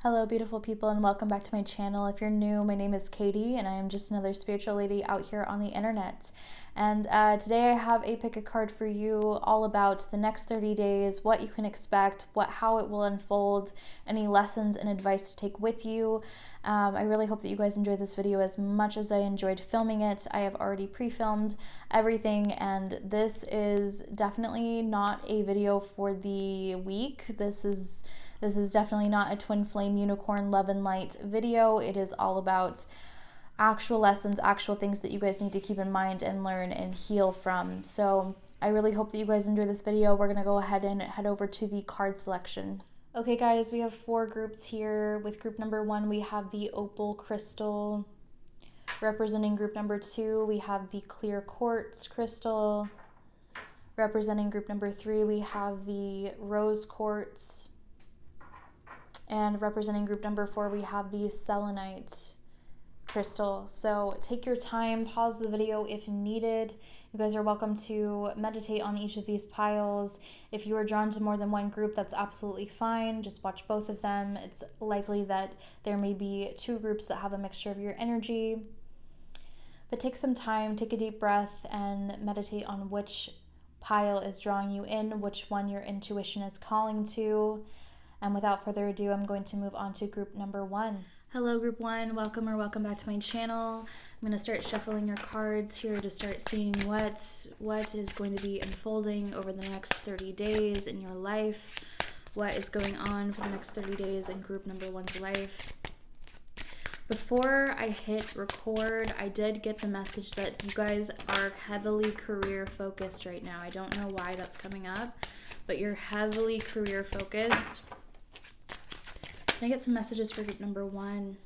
Hello, beautiful people, and welcome back to my channel. If you're new, my name is Katie, and I am just another spiritual lady out here on the internet. And today I have a pick a card for you all about the next 30 days, what you can expect, how it will unfold, any lessons and advice to take with you. I really hope that you guys enjoyed this video as much as I enjoyed filming it. I have already pre-filmed everything, and this is definitely not a video for the week. This is definitely not a twin flame unicorn love and light video. It is all about actual lessons, actual things that you guys need to keep in mind and learn and heal from. So I really hope that you guys enjoy this video. We're going to go ahead and head over to the card selection. Okay guys, we have 4 groups here. With group number 1, we have the opal crystal. Representing group number 2, we have the clear quartz crystal. Representing group number 3, we have the rose quartz. And representing group number 4, we have the selenite crystal. So take your time, pause the video if needed. You guys are welcome to meditate on each of these piles. If you are drawn to more than one group, that's absolutely fine. Just watch both of them. It's likely that there may be 2 groups that have a mixture of your energy. But take some time, take a deep breath, and meditate on which pile is drawing you in, which one your intuition is calling to. And without further ado, I'm going to move on to group number 1. Hello, group 1. Welcome back to my channel. I'm going to start shuffling your cards here to start seeing what is going to be unfolding over the next 30 days in your life. What is going on for the next 30 days in group number 1's life. Before I hit record, I did get the message that you guys are heavily career focused right now. I don't know why that's coming up, but you're heavily career focused. Can I get some messages for group number 1?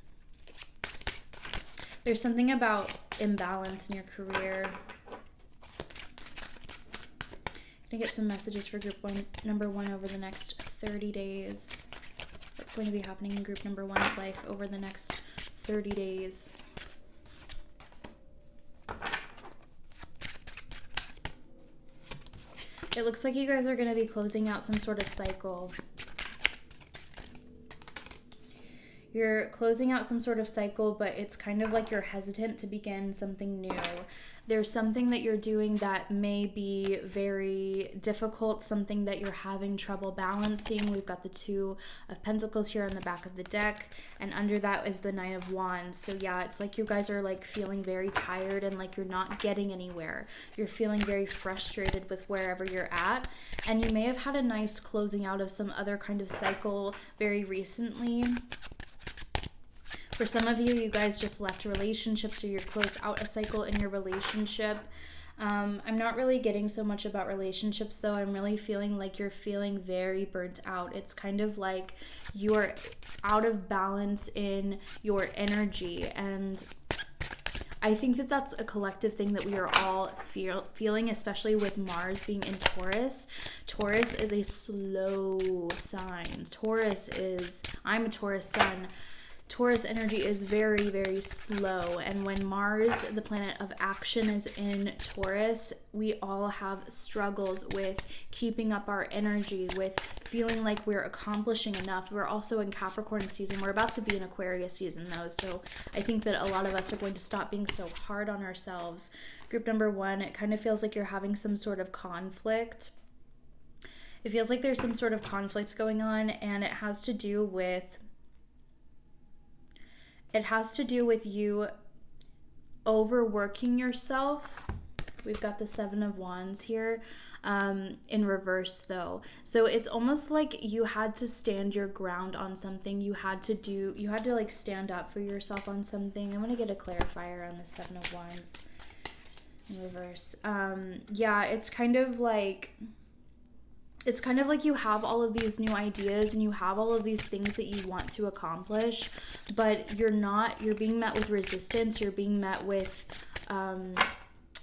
There's something about imbalance in your career. Can I get some messages for group number 1 over the next 30 days? What's going to be happening in group number 1's life over the next 30 days? It looks like you guys are going to be closing out some sort of cycle. You're closing out some sort of cycle, but it's kind of like you're hesitant to begin something new. There's something that you're doing that may be very difficult, something that you're having trouble balancing. We've got the 2 of Pentacles here on the back of the deck, and under that is the 9 of Wands. So yeah, it's like you guys are like feeling very tired and like you're not getting anywhere. You're feeling very frustrated with wherever you're at, and you may have had a nice closing out of some other kind of cycle very recently. For some of you, you guys just left relationships or you're closed out a cycle in your relationship. I'm not really getting so much about relationships though. I'm really feeling like you're feeling very burnt out. It's kind of like you are out of balance in your energy, and I think that that's a collective thing that we are all feeling, especially with Mars being in Taurus. Taurus is a slow sign. I'm a Taurus sun. Taurus energy is very, very slow, and when Mars, the planet of action, is in Taurus, we all have struggles with keeping up our energy, with feeling like we're accomplishing enough. We're also in Capricorn season. We're about to be in Aquarius season though, so I think that a lot of us are going to stop being so hard on ourselves. Group number 1, it kind of feels like you're having some sort of conflict. It feels like there's some sort of conflict going on, and it has to do with you overworking yourself. We've got the 7 of Wands here in reverse though. So it's almost like you had to stand your ground on something. You had to like stand up for yourself on something. I'm going to get a clarifier on the 7 of Wands in reverse. Yeah, it's kind of like you have all of these new ideas and you have all of these things that you want to accomplish, but you're being met with resistance. You're being met with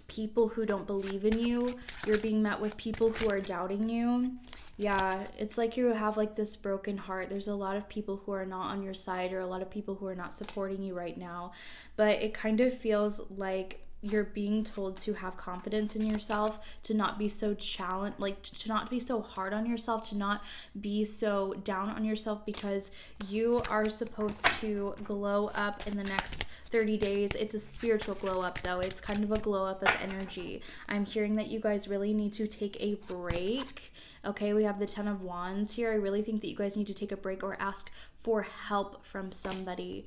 people who don't believe in you. You're being met with people who are doubting you. Yeah, it's like you have like this broken heart. There's a lot of people who are not on your side, or a lot of people who are not supporting you right now, but it kind of feels like you're being told to have confidence in yourself, to not be so to not be so hard on yourself, to not be so down on yourself, because you are supposed to glow up in the next 30 days. It's a spiritual glow up though. It's kind of a glow up of energy. I'm hearing that you guys really need to take a break. Okay, we have the 10 of Wands here. I really think that you guys need to take a break or ask for help from somebody.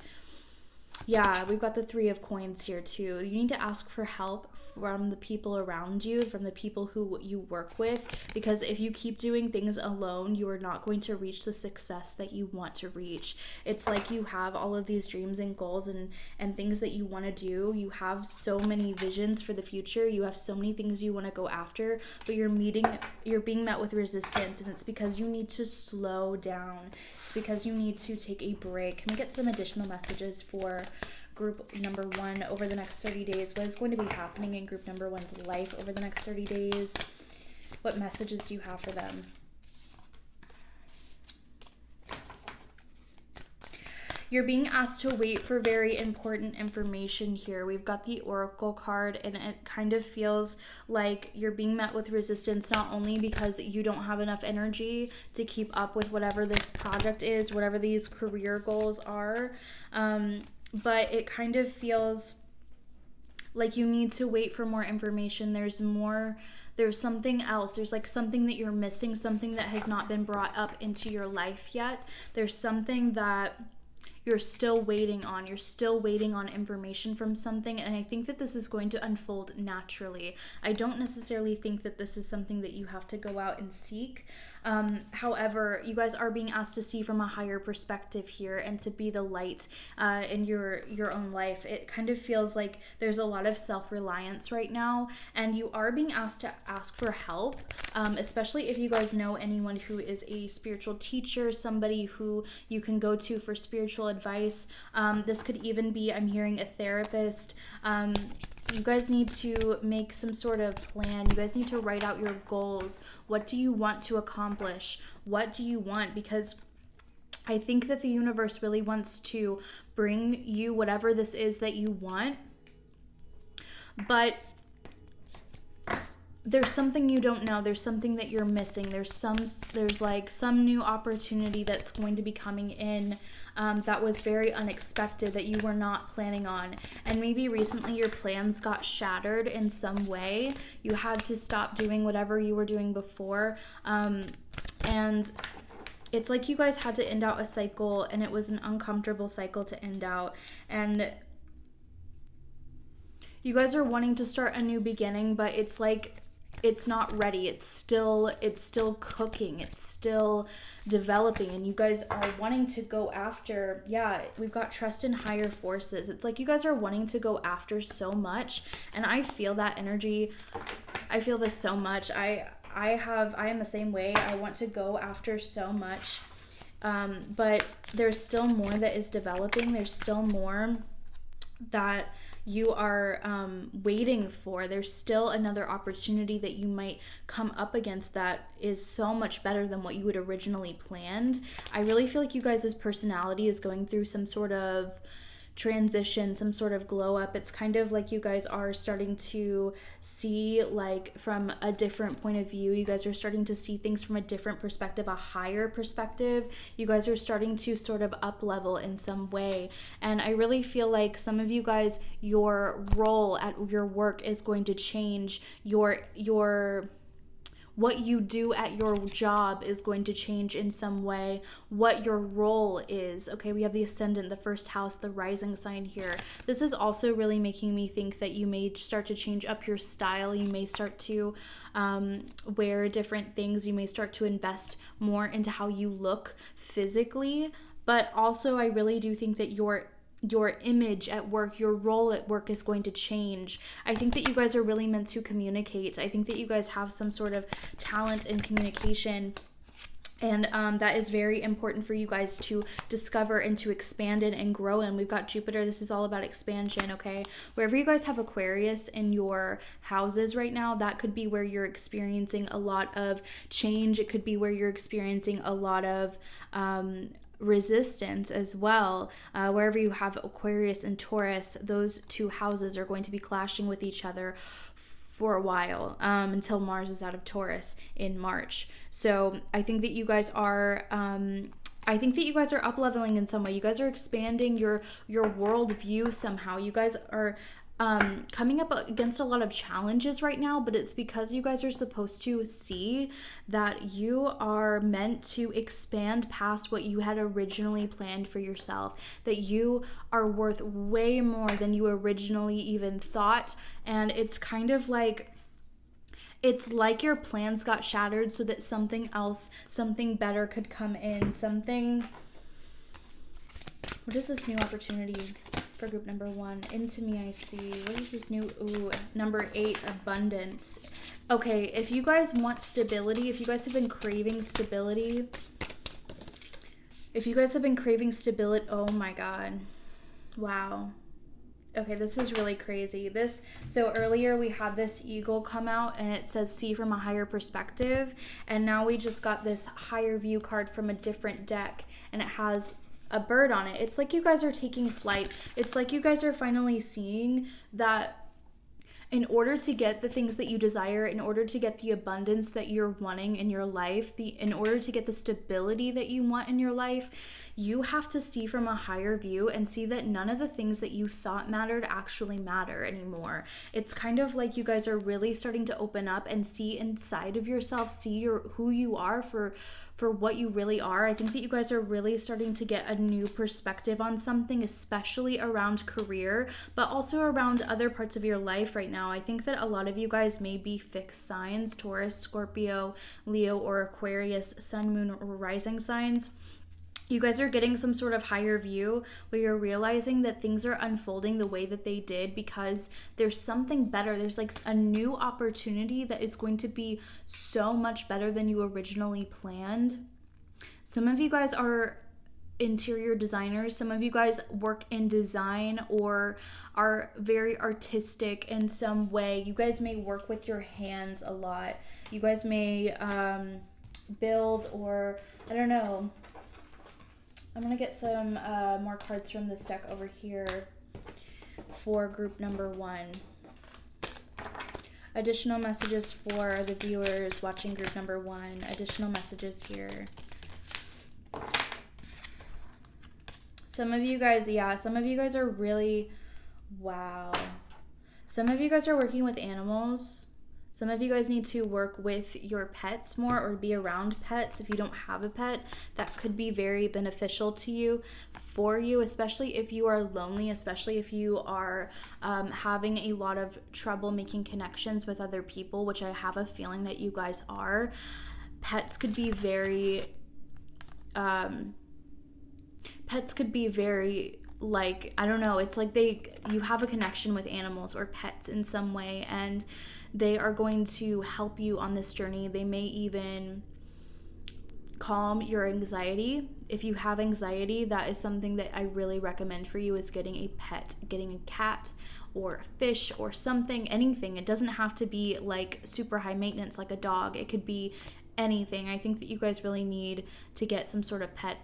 Yeah, we've got the 3 of Coins here too. You need to ask for help from the people around you, from the people who you work with, because if you keep doing things alone, you are not going to reach the success that you want to reach. It's like you have all of these dreams and goals and things that you want to do. You have so many visions for the future. You have so many things you want to go after, but you're being met with resistance, and it's because you need to slow down. It's because you need to take a break. Can we get some additional messages for group number 1 over the next 30 days? What is going to be happening in group number 1's life over the next 30 days? What messages do you have for them? You're being asked to wait for very important information here. We've got the Oracle card, and it kind of feels like you're being met with resistance, not only because you don't have enough energy to keep up with whatever this project is, whatever these career goals are, but it kind of feels like you need to wait for more information. There's something else. There's like something that you're missing, something that has not been brought up into your life yet. There's something that you're still waiting on. You're still waiting on information from something, and I think that this is going to unfold naturally. I don't necessarily think that this is something that you have to go out and seek. However, you guys are being asked to see from a higher perspective here and to be the light in your own life. It kind of feels like there's a lot of self-reliance right now, and you are being asked to ask for help, especially if you guys know anyone who is a spiritual teacher, somebody who you can go to for spiritual advice. This could even be, I'm hearing, a therapist. You guys need to make some sort of plan. You guys need to write out your goals. What do you want to accomplish? What do you want? Because I think that the universe really wants to bring you whatever this is that you want. But there's something you don't know. There's something that you're missing. There's like some new opportunity that's going to be coming in that was very unexpected, that you were not planning on. And maybe recently your plans got shattered in some way. You had to stop doing whatever you were doing before. And it's like you guys had to end out a cycle, and it was an uncomfortable cycle to end out. And you guys are wanting to start a new beginning, but it's like it's not ready. It's still cooking. It's still developing, and you guys are wanting to go after, we've got trust in higher forces. It's like you guys are wanting to go after so much, and I feel that energy. I feel this so much. I am the same way. I want to go after so much, but there's still more that is developing. There's still more that you are waiting for. There's still another opportunity that you might come up against that is so much better than what you had originally planned. I really feel like you guys' personality is going through some sort of transition, some sort of glow up. It's kind of like you guys are starting to see like from a different point of view. You guys are starting to see things from a different perspective, a higher perspective. You guys are starting to sort of up level in some way. And I really feel like some of you guys, your role at your work is going to change. What you do at your job is going to change in some way. What your role is. Okay, we have the ascendant, the first house, the rising sign here. This is also really making me think that you may start to change up your style. You may start to wear different things. You may start to invest more into how you look physically. But also, I really do think that your image at work, your role at work is going to change. I think that you guys are really meant to communicate. I think that you guys have some sort of talent in communication, and that is very important for you guys to discover and to expand in and grow in. We've got Jupiter. This is all about expansion, okay? Wherever you guys have Aquarius in your houses right now, that could be where you're experiencing a lot of change. It could be where you're experiencing a lot of resistance as well. Wherever you have Aquarius and Taurus, those two houses are going to be clashing with each other for a while, until Mars is out of Taurus in March. So I think that you guys are up leveling in some way. You guys are expanding your worldview somehow. You guys are coming up against a lot of challenges right now, but it's because you guys are supposed to see that you are meant to expand past what you had originally planned for yourself, that you are worth way more than you originally even thought. And it's kind of like, it's like your plans got shattered so that something else, something better could come in. What is this new opportunity for group number 1? Into me, I see. What is this new? Ooh, number 8, abundance. Okay, if you guys want stability, if you guys have been craving stability, oh my God. Wow. Okay, this is really crazy. So earlier we had this eagle come out and it says see from a higher perspective. And now we just got this higher view card from a different deck and it has a bird on it. It's like you guys are taking flight. It's like you guys are finally seeing that in order to get the things that you desire, in order to get the abundance that you're wanting in your life, in order to get the stability that you want in your life, you have to see from a higher view and see that none of the things that you thought mattered actually matter anymore. It's kind of like you guys are really starting to open up and see inside of yourself, see who you are for what you really are. I think that you guys are really starting to get a new perspective on something, especially around career, but also around other parts of your life right now. I think that a lot of you guys may be fixed signs, Taurus, Scorpio, Leo, or Aquarius, sun, moon, or rising signs. You guys are getting some sort of higher view where you're realizing that things are unfolding the way that they did because there's something better. There's like a new opportunity that is going to be so much better than you originally planned. Some of you guys are interior designers. Some of you guys work in design or are very artistic in some way. You guys may work with your hands a lot. You guys may build, or I don't know. I'm going to get some more cards from this deck over here for group number 1. Additional messages for the viewers watching group number 1. Additional messages here. Some of you guys are really, wow. Some of you guys are working with animals. Some of you guys need to work with your pets more or be around pets. If you don't have a pet, that could be very beneficial to you, for you, especially if you are lonely, especially if you are having a lot of trouble making connections with other people, which I have a feeling that you guys are. Pets could be very, like, I don't know, it's like you have a connection with animals or pets in some way, and they are going to help you on this journey. They may even calm your anxiety. If you have anxiety, that is something that I really recommend for you, is getting a pet, getting a cat or a fish or something, anything. It doesn't have to be like super high maintenance like a dog. It could be anything. I think that you guys really need to get some sort of pet.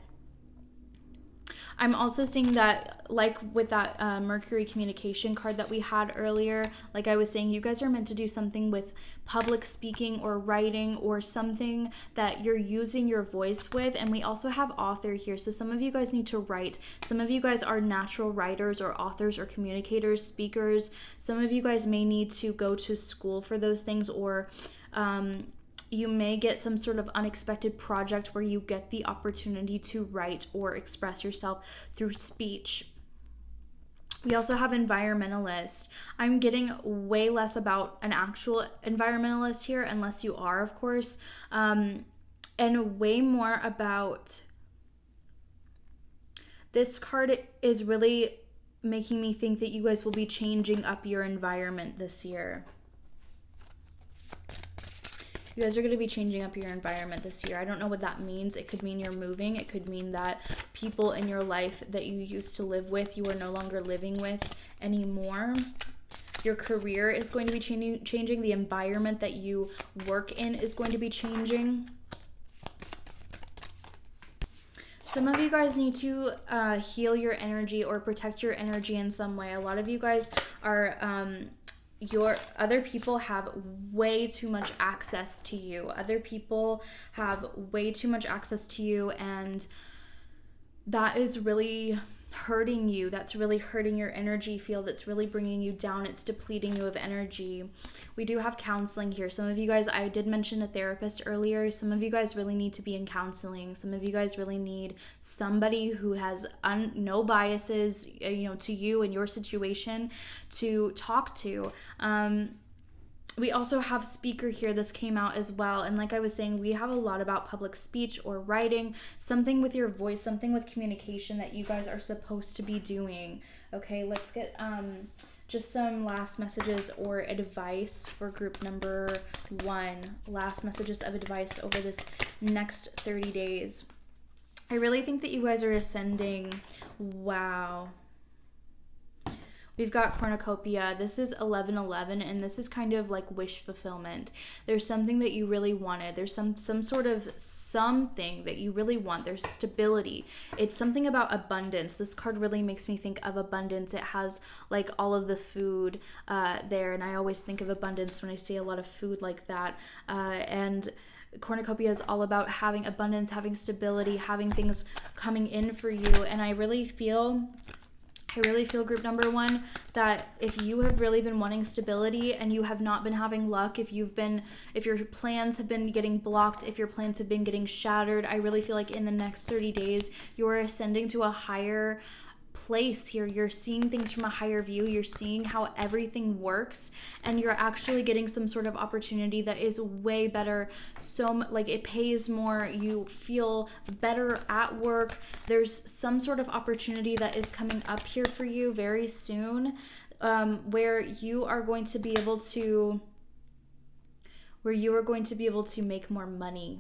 I'm also seeing that, like with that Mercury communication card that we had earlier, like I was saying, you guys are meant to do something with public speaking or writing or something that you're using your voice with. And we also have author here. So some of you guys need to write. Some of you guys are natural writers or authors or communicators, speakers. Some of you guys may need to go to school for those things, or you may get some sort of unexpected project where you get the opportunity to write or express yourself through speech. We also have environmentalist. I'm getting way less about an actual environmentalist here, unless you are, of course, and way more about, this card is really making me think that you guys will be changing up your environment this year. You guys are going to be changing up your environment this year. I don't know what that means. It could mean you're moving. It could mean that people in your life that you used to live with, you are no longer living with anymore. Your career is going to be changing. The environment that you work in is going to be changing. Some of you guys need to heal your energy or protect your energy in some way. A lot of you guys are, your other people have way too much access to you. Other people have way too much access to you, and that is really hurting you. That's really hurting your energy field. It's really bringing you down. It's depleting you of energy. We do have counseling here. Some of you guys, I did mention a therapist earlier. Some of you guys really need to be in counseling. Some of you guys really need somebody who has no biases, to you and your situation to talk to. We also have speaker here. This came out as well. And like I was saying, we have a lot about public speech or writing, something with your voice, something with communication that you guys are supposed to be doing. Okay, let's get just some last messages or advice for group number 1. Last messages of advice over this next 30 days. I really think that you guys are ascending. Wow. We've got cornucopia. This is 1111, and this is kind of like wish fulfillment. There's something that you really wanted. There's some sort of something that you really want. There's stability. It's something about abundance. This card really makes me think of abundance. It has like all of the food there, and I always think of abundance when I see a lot of food like that. And cornucopia is all about having abundance, having stability, having things coming in for you. And I really feel group number 1 that if you have really been wanting stability and you have not been having luck, if your plans have been getting blocked, if your plans have been getting shattered, I really feel like in the next 30 days, you're ascending to a higher place here. You're seeing things from a higher view. You're seeing how everything works, and you're actually getting some sort of opportunity that is way better. Like it pays more. You feel better at work. There's some sort of opportunity that is coming up here for you very soon, where you are going to be able to make more money,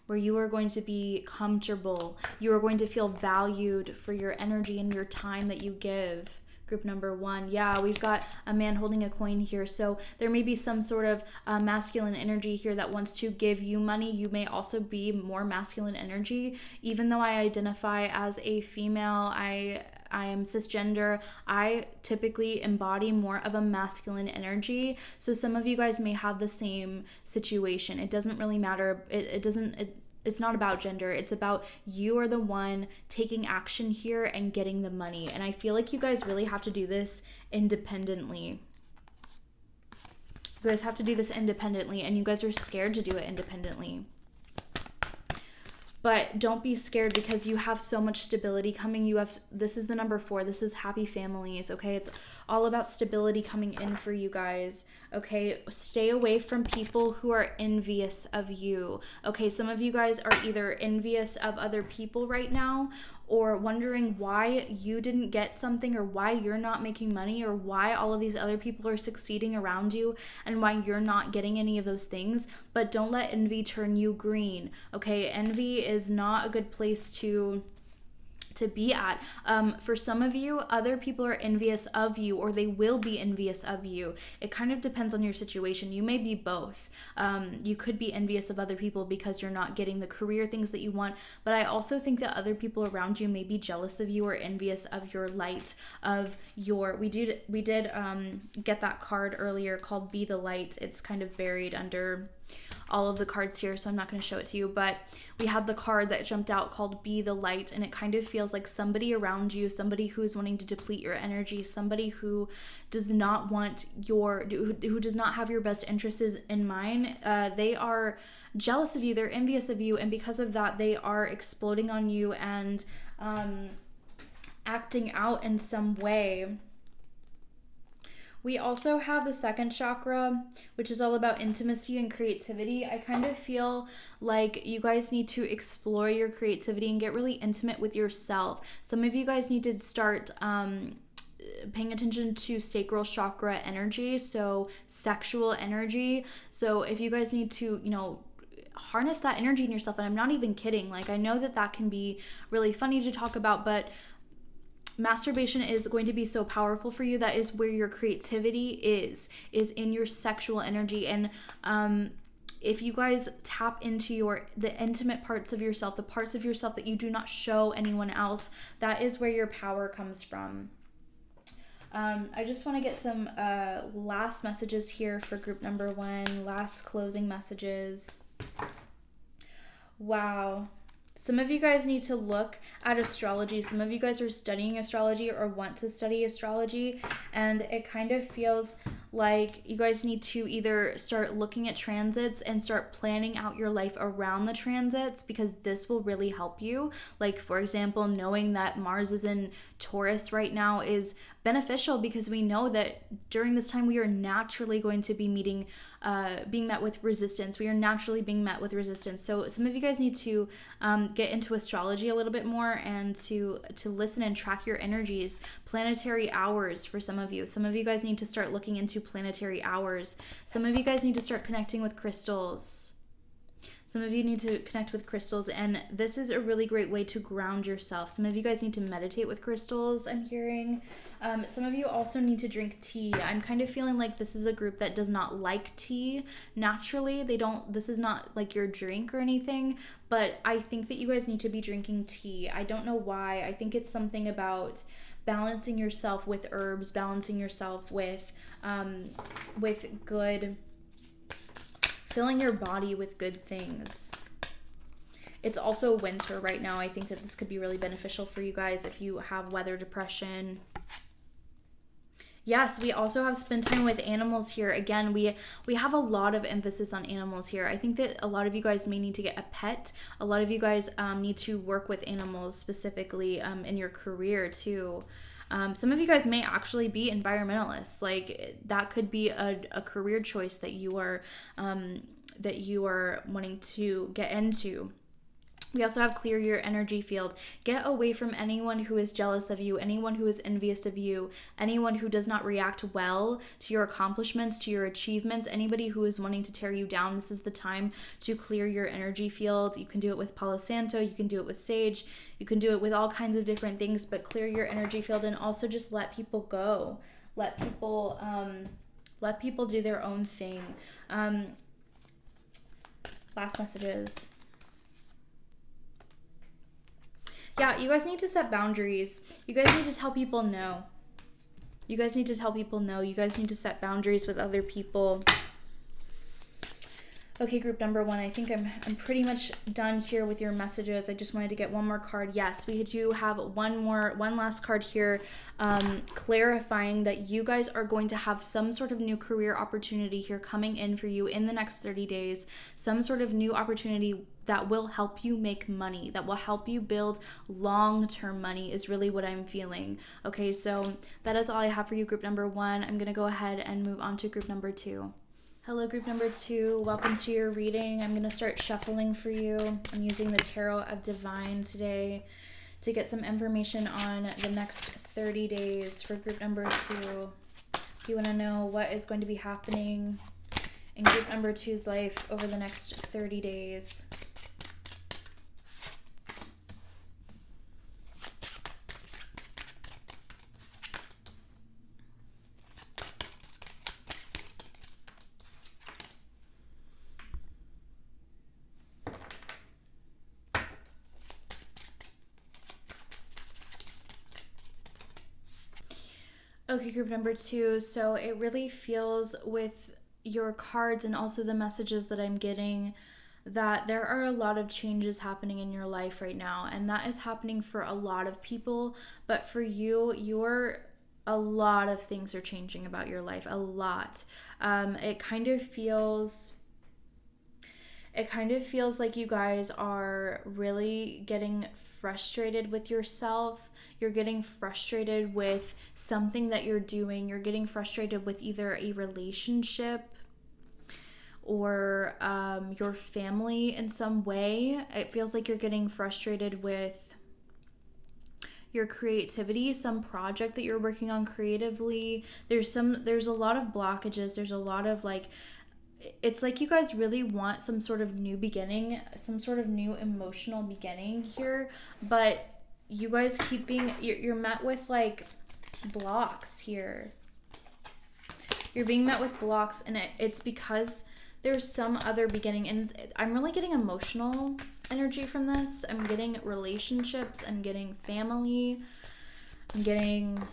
where you are going to be comfortable. You are going to feel valued for your energy and your time that you give. Group number 1. Yeah, we've got a man holding a coin here. So there may be some sort of masculine energy here that wants to give you money. You may also be more masculine energy. Even though I identify as a female, I am cisgender, I typically embody more of a masculine energy. So some of you guys may have the same situation. It doesn't really matter. It's not about gender. It's about you are the one taking action here and getting the money. And I feel like you guys really have to do this independently. You guys have to do this independently, and you guys are scared to do it independently. But don't be scared, because you have so much stability coming. This is the number 4. This is happy families, okay? It's all about stability coming in for you guys, okay? Stay away from people who are envious of you, okay? Some of you guys are either envious of other people right now, or wondering why you didn't get something, or why you're not making money, or why all of these other people are succeeding around you and why you're not getting any of those things. But don't let envy turn you green, okay? Envy is not a good place to be at. For some of you, other people are envious of you, or they will be envious of you. It kind of depends on your situation. You may be both. You could be envious of other people because you're not getting the career things that you want, but I also think that other people around you may be jealous of you or envious of your light, of your, we did get that card earlier called Be the Light. It's kind of buried under all of the cards here, so I'm not going to show it to you, but we had the card that jumped out called Be the Light, and it kind of feels like somebody around you, somebody who's wanting to deplete your energy, somebody who does not want who does not have your best interests in mind. They are jealous of you, they're envious of you, and because of that, they are exploding on you and acting out in some way. We also have the second chakra, which is all about intimacy and creativity. I kind of feel like you guys need to explore your creativity and get really intimate with yourself. Some of you guys need to start paying attention to sacral chakra energy, so sexual energy. So if you guys need to, harness that energy in yourself, and I'm not even kidding. Like, I know that can be really funny to talk about, but masturbation is going to be so powerful for you. That is where your creativity is in your sexual energy. And if you guys tap into the intimate parts of yourself, the parts of yourself that you do not show anyone else, that is where your power comes from. I just want to get some last messages here for group number 1, last closing messages. Wow. Some of you guys need to look at astrology. Some of you guys are studying astrology or want to study astrology, and it kind of feels like you guys need to either start looking at transits and start planning out your life around the transits, because this will really help you. Like, for example, knowing that Mars is in Taurus right now is beneficial, because we know that during this time we are naturally going to be being met with resistance. We are naturally being met with resistance. So some of you guys need to get into astrology a little bit more, and to listen and track your energies. Planetary hours for some of you. Some of you guys need to start looking into planetary hours. Some of you guys need to start connecting with crystals. Some of you need to connect with crystals, and this is a really great way to ground yourself. Some of you guys need to meditate with crystals, I'm hearing. Some of you also need to drink tea. I'm kind of feeling like this is a group that does not like tea naturally. This is not like your drink or anything, but I think that you guys need to be drinking tea. I don't know why. I think it's something about balancing yourself with herbs, balancing yourself with good, filling your body with good things. It's also winter right now. I think that this could be really beneficial for you guys if you have weather depression. Yes, we also have spend time with animals here. Again, we have a lot of emphasis on animals here. I think that a lot of you guys may need to get a pet. A lot of you guys need to work with animals specifically in your career too. Some of you guys may actually be environmentalists. Like, that could be a career choice that you are wanting to get into. We also have clear your energy field. Get away from anyone who is jealous of you, anyone who is envious of you, anyone who does not react well to your accomplishments, to your achievements, anybody who is wanting to tear you down. This is the time to clear your energy field. You can do it with Palo Santo, you can do it with sage, you can do it with all kinds of different things, but clear your energy field, and also just let people go. Let people do their own thing. Last messages. Yeah, you guys need to set boundaries. You guys need to tell people no. You guys need to tell people no. You guys need to set boundaries with other people. Okay, group number 1, I think I'm pretty much done here with your messages. I just wanted to get one more card. Yes, we do have one last card here, clarifying that you guys are going to have some sort of new career opportunity here coming in for you in the next 30 days. Some sort of new opportunity that will help you make money, that will help you build long-term money is really what I'm feeling. Okay, so that is all I have for you, group number 1. I'm going to go ahead and move on to group number 2. Hello, group number 2. Welcome to your reading. I'm going to start shuffling for you. I'm using the Tarot of Divine today to get some information on the next 30 days for group number 2. If you want to know what is going to be happening in group number 2's life over the next 30 days. Okay, group number 2. So it really feels with your cards and also the messages that I'm getting that there are a lot of changes happening in your life right now, and that is happening for a lot of people, but for you, a lot of things are changing about your life, a lot. It kind of feels like you guys are really getting frustrated with yourself. You're getting frustrated with something that you're doing. You're getting frustrated with either a relationship or your family in some way. It feels like you're getting frustrated with your creativity, some project that you're working on creatively. There's a lot of blockages. There's a lot of it's like you guys really want some sort of new beginning, some sort of new emotional beginning here, but you guys you're met with blocks here. You're being met with blocks, and it's because there's some other beginning, and I'm really getting emotional energy from this. I'm getting relationships, I'm getting family, I'm getting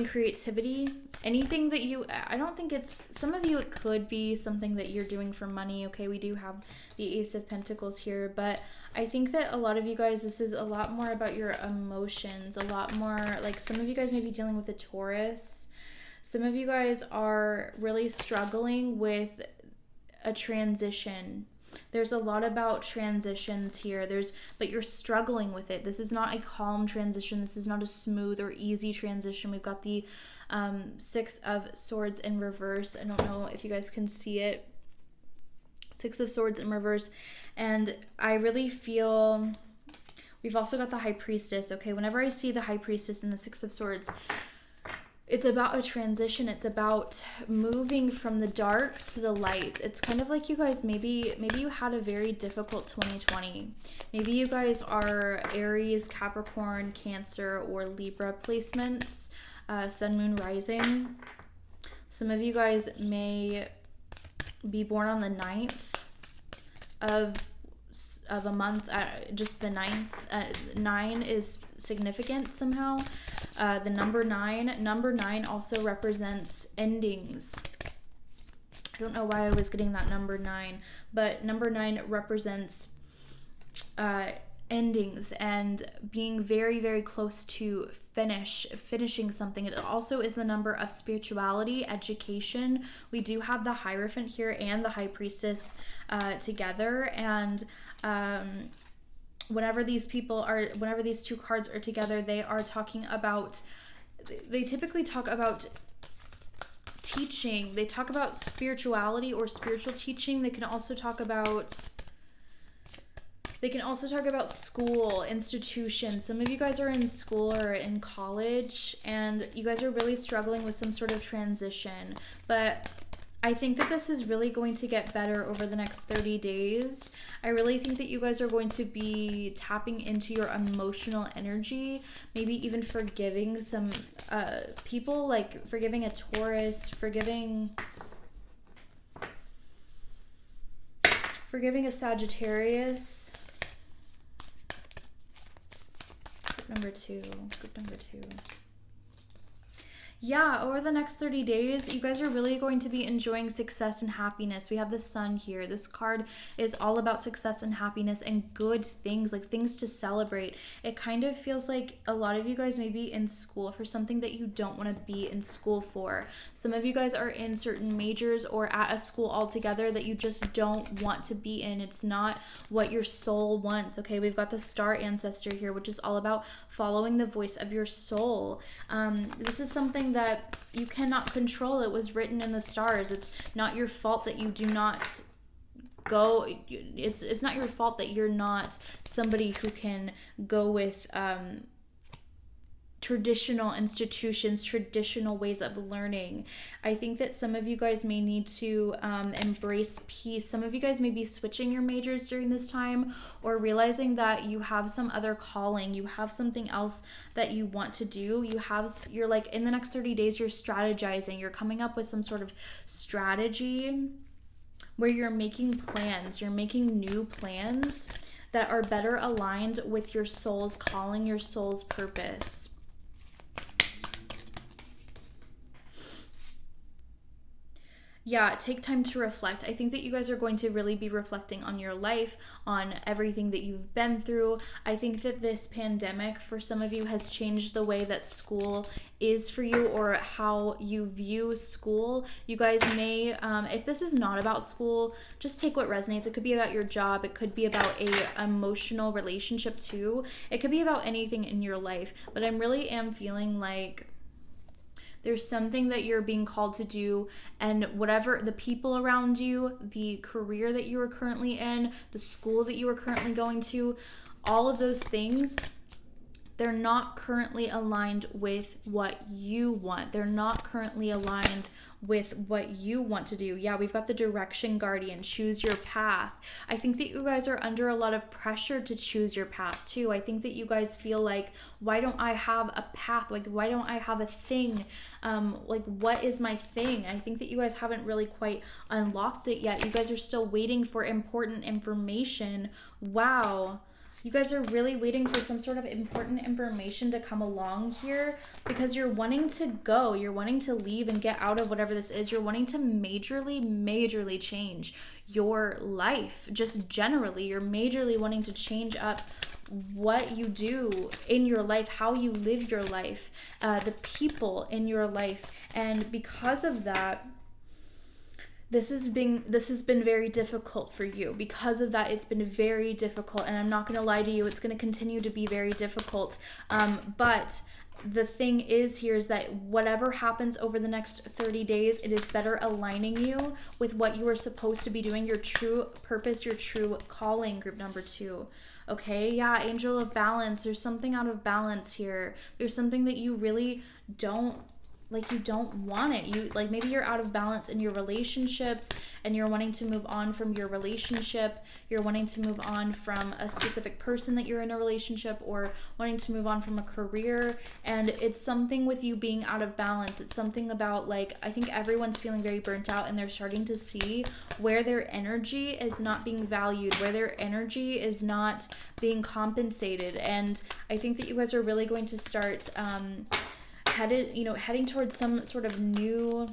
creativity. Anything that I don't think it's, some of you it could be something that you're doing for money. Okay, we do have the Ace of Pentacles here, but I think that a lot of you guys, this is a lot more about your emotions, a lot more, like some of you guys may be dealing with a Taurus. Some of you guys are really struggling with a transition. There's a lot about transitions here. But you're struggling with it. This is not a calm transition. This is not a smooth or easy transition. We've got the Six of Swords in reverse. I don't know if you guys can see it. Six of Swords in reverse. And I really feel, we've also got the High Priestess. Okay, whenever I see the High Priestess and the Six of Swords, it's about a transition. It's about moving from the dark to the light. It's kind of like you guys, maybe you had a very difficult 2020. Maybe you guys are Aries, Capricorn, Cancer, or Libra placements, Sun, Moon, Rising. Some of you guys may be born on the 9th of a month, just the 9th. 9 is significant somehow. The number 9 also represents endings. I don't know why I was getting that number 9, but number 9 represents endings and being very, very close to finishing something. It also is the number of spirituality, education. We do have the Hierophant here and the High Priestess together, and whenever these two cards are together, they typically talk about teaching. They talk about spirituality or spiritual teaching. They can also talk about school, institutions. Some of you guys are in school or in college, and you guys are really struggling with some sort of transition. But I think that this is really going to get better over the next 30 days. I really think that you guys are going to be tapping into your emotional energy, maybe even forgiving some people, like forgiving a Taurus, forgiving a Sagittarius. Group number two. Yeah, over the next 30 days, you guys are really going to be enjoying success and happiness. We have the Sun here. This card is all about success and happiness and good things, like things to celebrate. It kind of feels like a lot of you guys may be in school for something that you don't want to be in school for. Some of you guys are in certain majors or at a school altogether that you just don't want to be in. It's not what your soul wants, okay? We've got the Star Ancestor here, which is all about following the voice of your soul. This is something that you cannot control. It was written in the stars. It's not your fault that you do not go. It's not your fault that you're not somebody who can go with traditional institutions, traditional ways of learning. I think that some of you guys may need to embrace peace. Some of you guys may be switching your majors during this time, or realizing that you have some other calling, you have something else that you want to do. You're like, in the next 30 days, you're strategizing, you're coming up with some sort of strategy where you're making plans, you're making new plans that are better aligned with your soul's calling, your soul's purpose. Yeah, take time to reflect. I think that you guys are going to really be reflecting on your life, on everything that you've been through. I think that this pandemic for some of you has changed the way that school is for you, or how you view school. You guys may, if this is not about school, just take what resonates. It could be about your job. It could be about a emotional relationship too. It could be about anything in your life. But I really am feeling like there's something that you're being called to do, and whatever the people around you, the career that you are currently in, the school that you are currently going to, all of those things, they're not currently aligned with what you want. They're not currently aligned with what you want to do. Yeah, we've got the direction guardian, choose your path. I think that you guys are under a lot of pressure to choose your path too. I think that you guys feel like, why don't I have a path? Like, why don't I have a thing? Like, what is my thing? I think that you guys haven't really quite unlocked it yet. You guys are still waiting for important information. Wow. You guys are really waiting for some sort of important information to come along here, because you're wanting to go, you're wanting to leave and get out of whatever this is. You're wanting to majorly change your life. Just generally, you're majorly wanting to change up what you do in your life, how you live your life, the people in your life. And because of that, this has been very difficult for you. Because of that, it's been very difficult, and I'm not going to lie to you, it's going to continue to be very difficult. But the thing is here is that whatever happens over the next 30 days, it is better aligning you with what you are supposed to be doing, your true purpose, your true calling, group number 2. Okay, yeah, angel of balance. There's something out of balance here. There's something that you really don't, like, you don't want it. You, like, maybe you're out of balance in your relationships and you're wanting to move on from your relationship. You're wanting to move on from a specific person that you're in a relationship, or wanting to move on from a career. And it's something with you being out of balance. It's something about, like, I think everyone's feeling very burnt out, and they're starting to see where their energy is not being valued, where their energy is not being compensated. And I think that you guys are really going to start heading towards some sort of new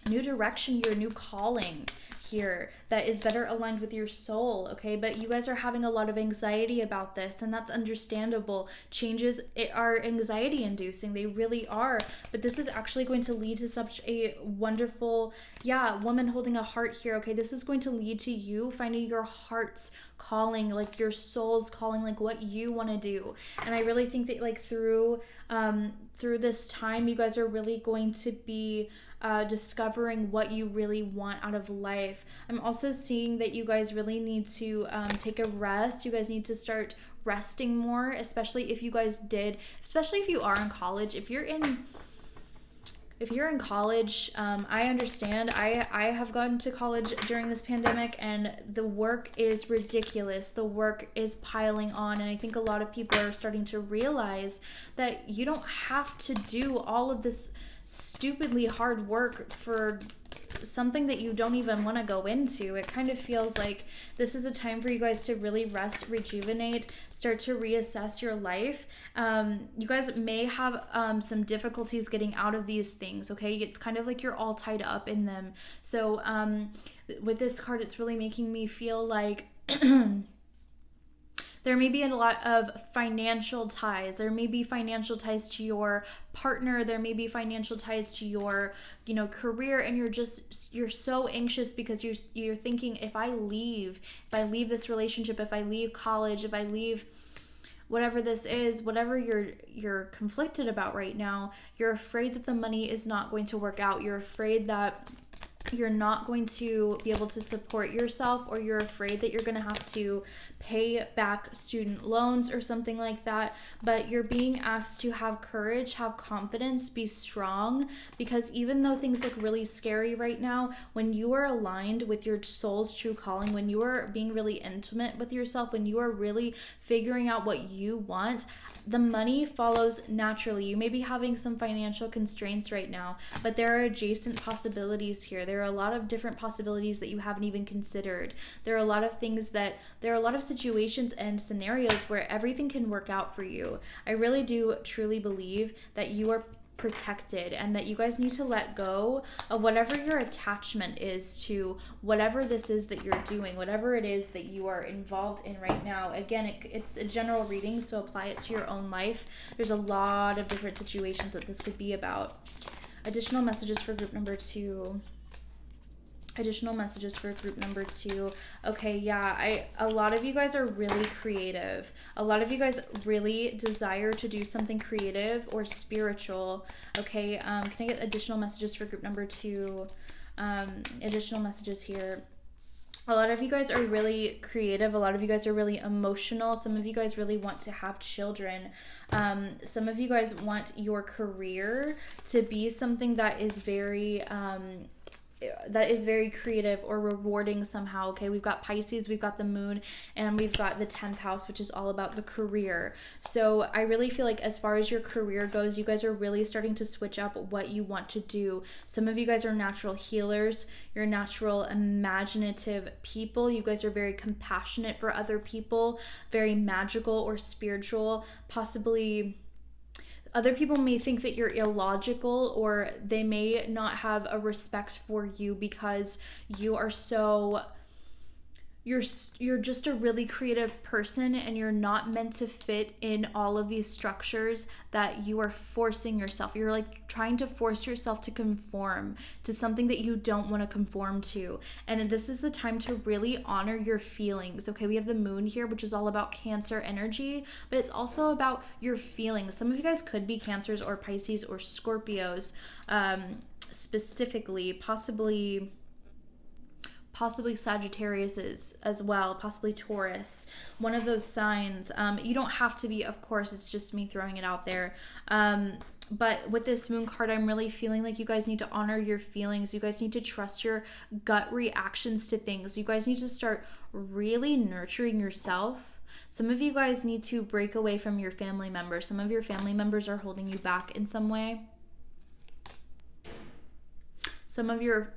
direction here, new calling here that is better aligned with your soul. Okay, but you guys are having a lot of anxiety about this, and that's understandable. Changes are anxiety inducing, they really are, but this is actually going to lead to such a wonderful, woman holding a heart here. Okay, this is going to lead to you finding your heart's calling, like your soul's calling, like what you want to do. And I really think that, like, through this time, you guys are really going to be discovering what you really want out of life. I'm also seeing that you guys really need to take a rest. You guys need to start resting more, especially if you are in college. If you're in college, I understand. I have gone to college during this pandemic, and the work is ridiculous. The work is piling on, and I think a lot of people are starting to realize that you don't have to do all of this stupidly hard work for something that you don't even want to go into. It kind of feels like this is a time for you guys to really rest, rejuvenate, start to reassess your life. You guys may have some difficulties getting out of these things, okay? It's kind of like you're all tied up in them. So with this card, it's really making me feel like there may be a lot of financial ties. There may be financial ties to your partner. There may be financial ties to your, career, and you're so anxious because you're thinking, if I leave this relationship, if I leave college, if I leave whatever this is, whatever you're conflicted about right now, you're afraid that the money is not going to work out. You're afraid that you're not going to be able to support yourself, or you're afraid that you're going to have to pay back student loans or something like that. But you're being asked to have courage, have confidence, be strong, because even though things look really scary right now, when you are aligned with your soul's true calling, when you are being really intimate with yourself, when you are really figuring out what you want, the money follows naturally. You may be having some financial constraints right now, but there are adjacent possibilities here. There are a lot of different possibilities that you haven't even considered. There are a lot of situations and scenarios where everything can work out for you. I really do truly believe that you are protected, and that you guys need to let go of whatever your attachment is to whatever this is that you're doing, whatever it is that you are involved in right now. Again, it's a general reading, so apply it to your own life. There's a lot of different situations that this could be about. Additional messages for group number 2. Okay, yeah, a lot of you guys are really creative. A lot of you guys really desire to do something creative or spiritual. Okay, can I get additional messages for group number 2? Additional messages here. A lot of you guys are really creative. A lot of you guys are really emotional. Some of you guys really want to have children. Some of you guys want your career to be something that is very creative or rewarding somehow. Okay, we've got Pisces, we've got the moon, and we've got the 10th house, which is all about the career. So I really feel like as far as your career goes, you guys are really starting to switch up what you want to do. Some of you guys are natural healers. You're natural imaginative people. You guys are very compassionate for other people, very magical or spiritual. Possibly other people may think that you're illogical, or they may not have a respect for you because you are so you're just a really creative person, and you're not meant to fit in all of these structures that you are forcing yourself. You're like trying to force yourself to conform to something that you don't want to conform to. And this is the time to really honor your feelings. Okay, we have the moon here, which is all about Cancer energy, but it's also about your feelings. Some of you guys could be Cancers or Pisces or Scorpios, specifically, possibly Sagittarius as well, possibly Taurus, one of those signs. You don't have to be, of course, it's just me throwing it out there. But with this moon card, I'm really feeling like you guys need to honor your feelings. You guys need to trust your gut reactions to things. You guys need to start really nurturing yourself. Some of you guys need to break away from your family members. Some of your family members are holding you back in some way. Some of your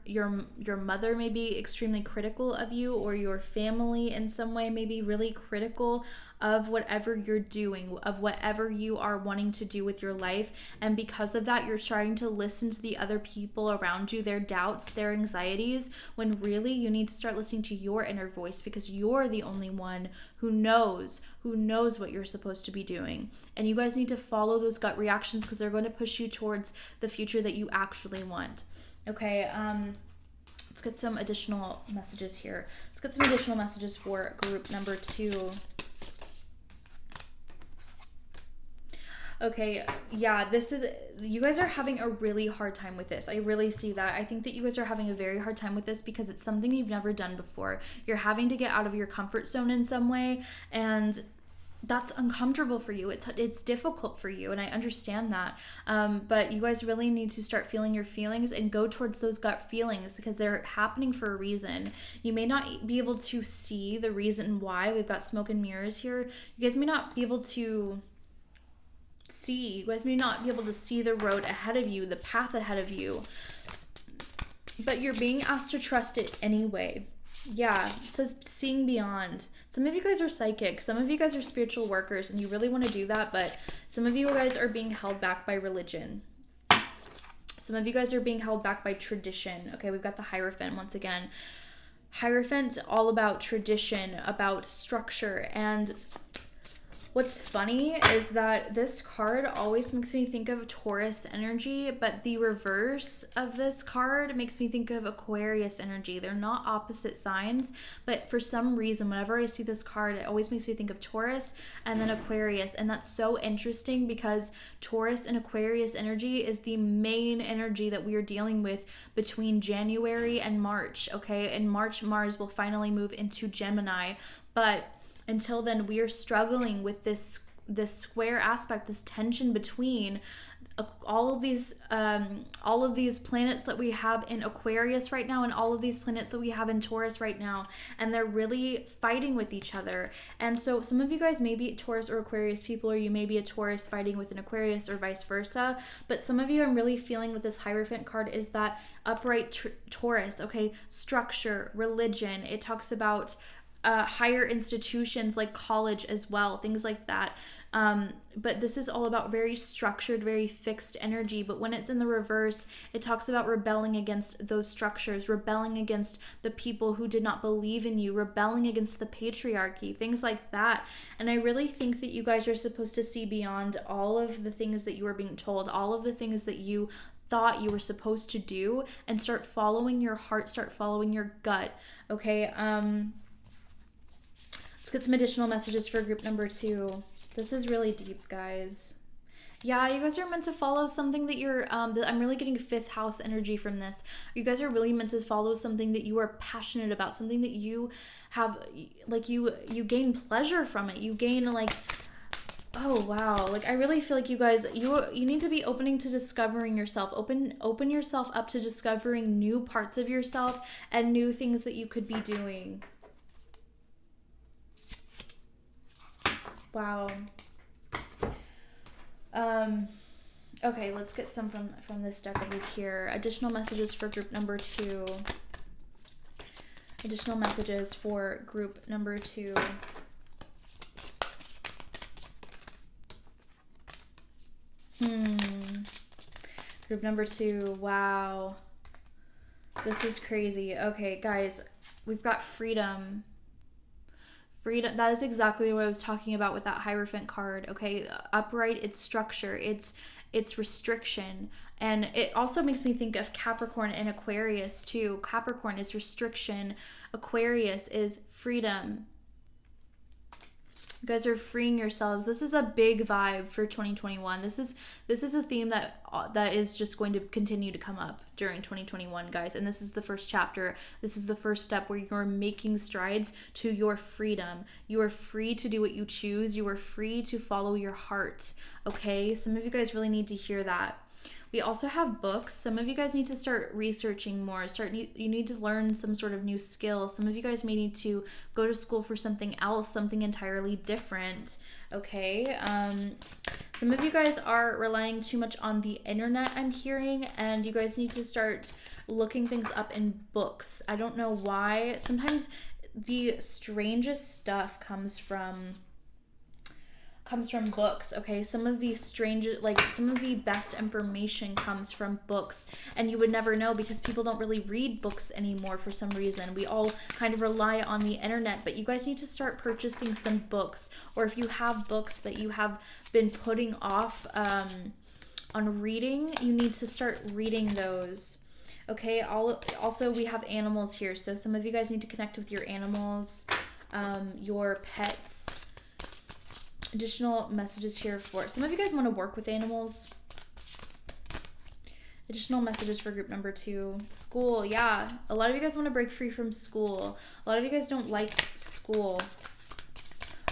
mother may be extremely critical of you, or your family in some way may be really critical of whatever you're doing, of whatever you are wanting to do with your life. And because of that, you're trying to listen to the other people around you, their doubts, their anxieties, when really you need to start listening to your inner voice, because you're the only one who knows what you're supposed to be doing. And you guys need to follow those gut reactions, because they're going to push you towards the future that you actually want. Okay, let's get some additional messages here. Let's get some additional messages for group number 2. Okay, yeah, you guys are having a really hard time with this. I really see that. I think that you guys are having a very hard time with this because it's something you've never done before. You're having to get out of your comfort zone in some way, and that's uncomfortable for you. It's difficult for you, and I understand that. But you guys really need to start feeling your feelings and go towards those gut feelings, because they're happening for a reason. You may not be able to see the reason why. We've got smoke and mirrors here. You guys may not be able to see. You guys may not be able to see the road ahead of you, the path ahead of you. But you're being asked to trust it anyway. Yeah, it says seeing beyond. Some of you guys are psychic. Some of you guys are spiritual workers, and you really want to do that, but some of you guys are being held back by religion. Some of you guys are being held back by tradition. Okay, we've got the Hierophant once again. Hierophant, all about tradition, about structure. And what's funny is that this card always makes me think of Taurus energy, but the reverse of this card makes me think of Aquarius energy. They're not opposite signs, but for some reason, whenever I see this card, it always makes me think of Taurus and then Aquarius. And that's so interesting, because Taurus and Aquarius energy is the main energy that we are dealing with between January and March. Okay, in March, Mars will finally move into Gemini, but until then, we are struggling with this square aspect, this tension between all of these planets that we have in Aquarius right now, and all of these planets that we have in Taurus right now, and they're really fighting with each other. And so some of you guys may be Taurus or Aquarius people, or you may be a Taurus fighting with an Aquarius, or vice versa. But some of you, I'm really feeling with this Hierophant card, is that upright Taurus. Okay, structure, religion. It talks about higher institutions like college as well, things like that. But this is all about very structured, very fixed energy. But when it's in the reverse, it talks about rebelling against those structures, rebelling against the people who did not believe in you, rebelling against the patriarchy, things like that. And I really think that you guys are supposed to see beyond all of the things that you are being told, all of the things that you thought you were supposed to do, and start following your heart, start following your gut. Okay, let's get some additional messages for group number 2. This is really deep, guys. Yeah, you guys are meant to follow something that you're, I'm really getting fifth house energy from this. You guys are really meant to follow something that you are passionate about, something that you have, like, you gain pleasure from it. You gain, like, oh wow, like I really feel like you guys, you need to be opening to discovering yourself. Open yourself up to discovering new parts of yourself and new things that you could be doing. Wow. Okay, let's get some from this deck over here. Additional messages for group number 2. Additional messages for group number 2. Group number 2. Wow. This is crazy. Okay, guys, we've got freedom. Freedom, that is exactly what I was talking about with that Hierophant card. Okay, upright, it's structure, it's restriction. And it also makes me think of Capricorn and Aquarius too. Capricorn is restriction, Aquarius is freedom. You guys are freeing yourselves. This is a big vibe for 2021. This is a theme that is just going to continue to come up during 2021, guys. And this is the first chapter. This is the first step where you're making strides to your freedom. You are free to do what you choose. You are free to follow your heart. Okay? Some of you guys really need to hear that. We also have books. Some of you guys need to start researching more. You need to learn some sort of new skill. Some of you guys may need to go to school for something else, something entirely different. Okay. Some of you guys are relying too much on the internet, I'm hearing, and you guys need to start looking things up in books. I don't know why. Sometimes the strangest stuff comes from books. Okay, some of the best information comes from books, and you would never know because people don't really read books anymore for some reason. We all kind of rely on the internet, but you guys need to start purchasing some books, or if you have books that you have been putting off on reading, you need to start reading those. Okay, also we have animals here, so some of you guys need to connect with your animals, your pets. Additional messages here for some of you guys want to work with animals. Additional messages for group number 2. School, yeah. A lot of you guys want to break free from school. A lot of you guys don't like school.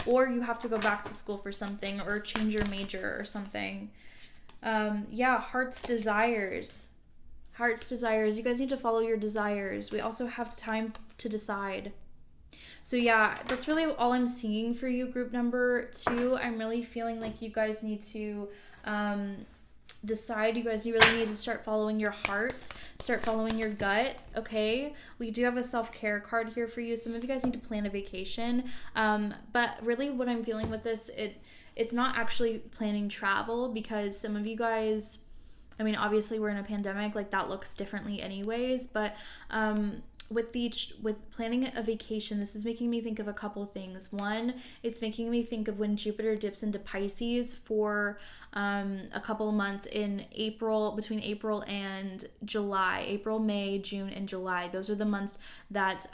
Or you have to go back to school for something or change your major or something. Yeah, heart's desires. Heart's desires. You guys need to follow your desires. We also have time to decide. So yeah, that's really all I'm seeing for you, group number 2. I'm really feeling like you guys need to decide. You guys really need to start following your heart, start following your gut, okay? We do have a self-care card here for you. Some of you guys need to plan a vacation. But really what I'm feeling with this, it's not actually planning travel, because some of you guys, I mean, obviously we're in a pandemic, like that looks differently anyways, but with planning a vacation, this is making me think of a couple things. One, it's making me think of when Jupiter dips into Pisces for a couple of months in April, between April and July. April, May, June, and July. Those are the months that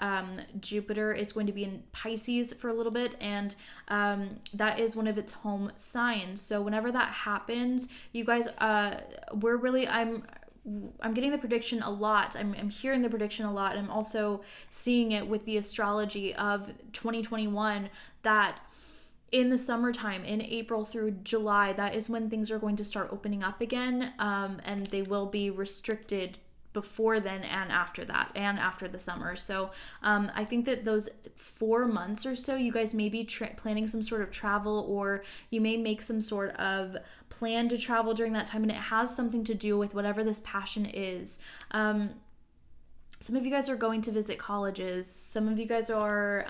Jupiter is going to be in Pisces for a little bit, and that is one of its home signs. So whenever that happens, you guys, I'm getting the prediction a lot. I'm hearing the prediction a lot. And I'm also seeing it with the astrology of 2021 that in the summertime, in April through July, that is when things are going to start opening up again. And they will be restricted before then and after that, and after the summer. So I think that those 4 months or so, you guys may be planning some sort of travel, or you may make some sort of plan to travel during that time, and it has something to do with whatever this passion is. Some of you guys are going to visit colleges. Some of you guys are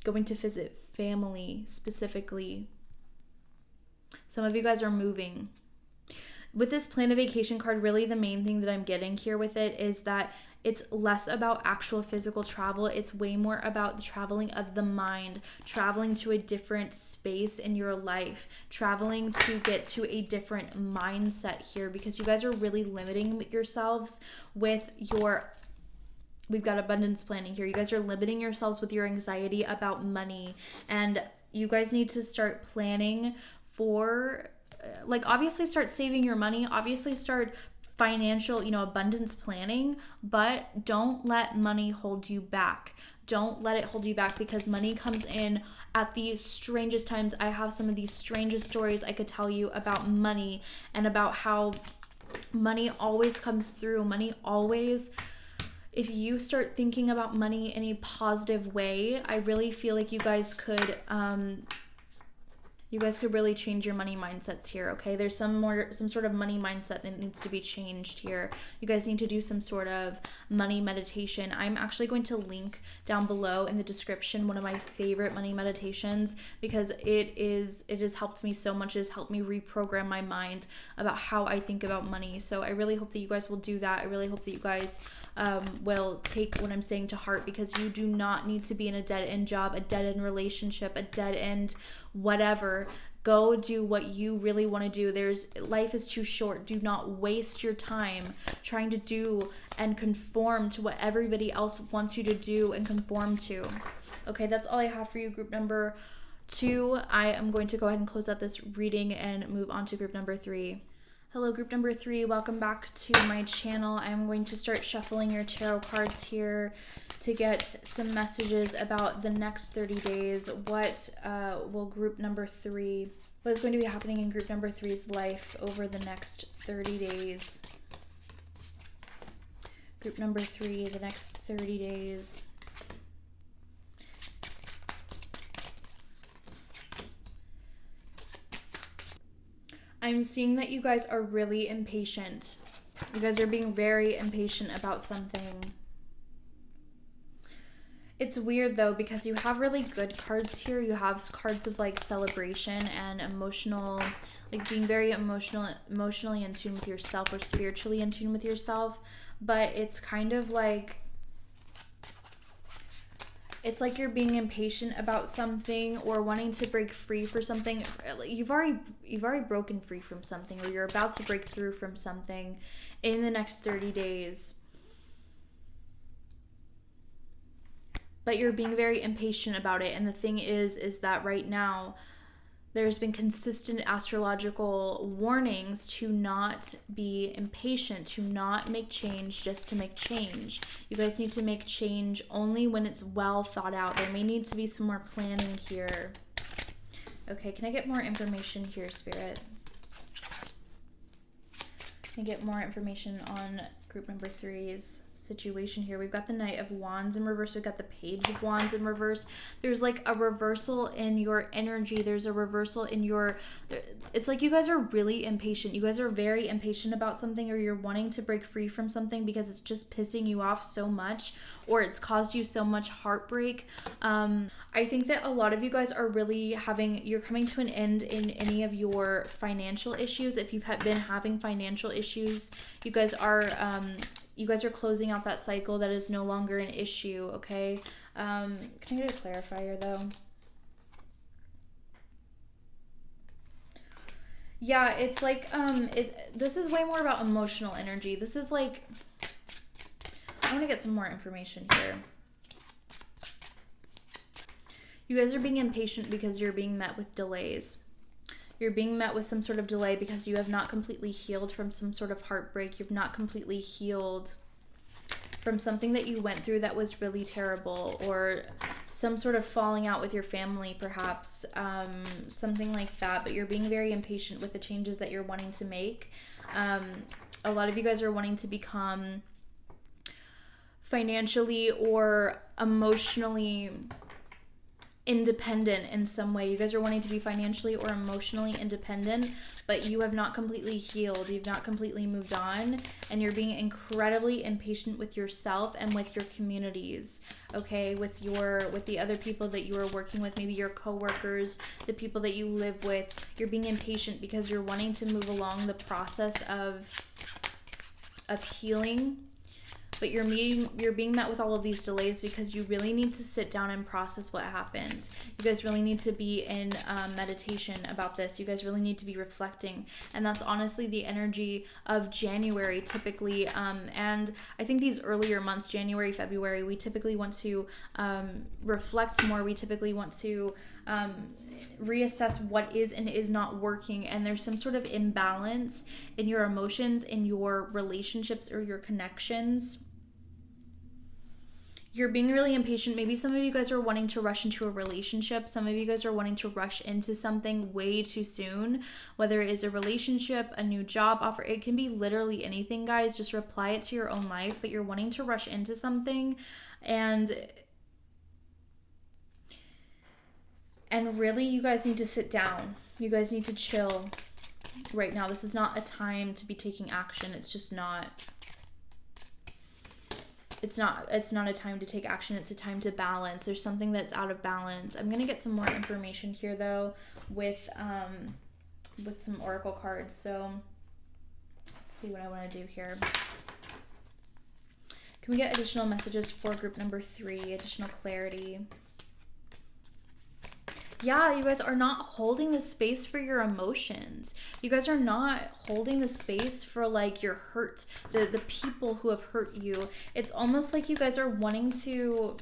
going to visit family specifically. Some of you guys are moving. With this plan a vacation card, really the main thing that I'm getting here with it is that it's less about actual physical travel. It's way more about the traveling of the mind, traveling to a different space in your life, traveling to get to a different mindset here, because you guys are really limiting yourselves with your we've got abundance planning here. You guys are limiting yourselves with your anxiety about money, and you guys need to start planning for, like, obviously start saving your money, obviously start financial, abundance planning, but don't let money hold you back. Don't let it hold you back, because money comes in at the strangest times. I have some of these strangest stories I could tell you about money, and about how money always comes through. Money always, if you start thinking about money in a positive way, I really feel like you guys could really change your money mindsets here, okay? There's some sort of money mindset that needs to be changed here. You guys need to do some sort of money meditation. I'm actually going to link down below in the description one of my favorite money meditations, because it has helped me so much. It has helped me reprogram my mind about how I think about money. So I really hope that you guys will do that. I really hope that you guys will take what I'm saying to heart, because you do not need to be in a dead-end job, a dead-end relationship, a dead-end whatever. Go do what you really want to do. Life is too short. Do not waste your time trying to do and conform to what everybody else wants you to do and conform to. Okay, that's all I have for you, group number 2. I am going to go ahead and close out this reading and move on to group number 3. Hello, group number 3. Welcome back to my channel. I'm going to start shuffling your tarot cards here to get some messages about the next 30 days. What is going to be happening in group number 3's life over the next 30 days? Group number 3, the next 30 days. I'm seeing that you guys are really impatient. You guys are being very impatient about something. It's weird though, because you have really good cards here. You have cards of like celebration and emotional, like being very emotionally in tune with yourself, or spiritually in tune with yourself. But it's kind of like, it's like you're being impatient about something, or wanting to break free for something. You've already broken free from something, or you're about to break through from something in the next 30 days. But you're being very impatient about it. And the thing is that right now there's been consistent astrological warnings to not be impatient, to not make change just to make change. You guys need to make change only when it's well thought out. There may need to be some more planning here. Okay, can I get more information here, Spirit? Can I get more information on group number 3's situation here? We've got the Knight of Wands in reverse. We've got the Page of Wands in reverse. There's like a reversal in your energy. There's a reversal in your, it's like you guys are really impatient. You guys are very impatient about something, or you're wanting to break free from something because it's just pissing you off so much, or it's caused you so much heartbreak. I think that a lot of you guys are really you're coming to an end in any of your financial issues. If you've been having financial issues, you guys are closing out that cycle. That is no longer an issue, okay? Can I get a clarifier, though? Yeah, it's like, this is way more about emotional energy. This is like, I want to get some more information here. You guys are being impatient because you're being met with delays. You're being met with some sort of delay because you have not completely healed from some sort of heartbreak. You've not completely healed from something that you went through that was really terrible, or some sort of falling out with your family, perhaps, something like that. But you're being very impatient with the changes that you're wanting to make. A lot of you guys are wanting to become financially or emotionally independent in some way. You guys are wanting to be financially or emotionally independent, but you have not completely healed. You've not completely moved on, and you're being incredibly impatient with yourself and with your communities, okay? With the other people that you are working with, maybe your coworkers, the people that you live with. You're being impatient because you're wanting to move along the process of healing. but you're being met with all of these delays because you really need to sit down and process what happened. You guys really need to be in meditation about this. You guys really need to be reflecting, and that's honestly the energy of January typically. And I think these earlier months, January, February, we typically want to reflect more. We typically want to reassess what is and is not working, and there's some sort of imbalance in your emotions, in your relationships or your connections. You're being really impatient. Maybe some of you guys are wanting to rush into a relationship. Some of you guys are wanting to rush into something way too soon, whether it is a relationship, a new job offer. It can be literally anything, guys. Just apply it to your own life, but you're wanting to rush into something, and really, you guys need to sit down. You guys need to chill right now. This is not a time to be taking action. It's just not. It's not a time to take action. It's a time to balance. There's something that's out of balance. I'm going to get some more information here, though, with some oracle cards. So let's see what I want to do here. Can we get additional messages for group number 3, additional clarity? Yeah, you guys are not holding the space for your emotions. You guys are not holding the space for like your hurt, the people who have hurt you. It's almost like you guys are wanting to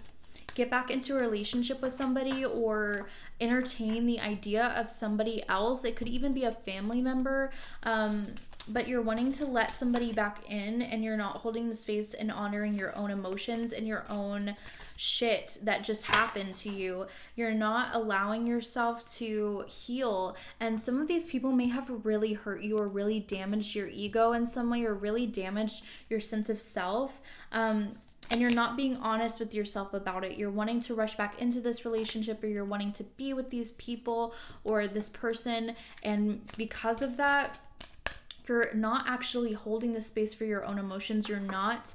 get back into a relationship with somebody or entertain the idea of somebody else. It could even be a family member, but you're wanting to let somebody back in, and you're not holding the space and honoring your own emotions and your own shit that just happened to you. You're not allowing yourself to heal, and some of these people may have really hurt you or really damaged your ego in some way, or really damaged your sense of self, and you're not being honest with yourself about it. You're wanting to rush back into this relationship, or you're wanting to be with these people or this person, and because of that, you're not actually holding the space for your own emotions. You're not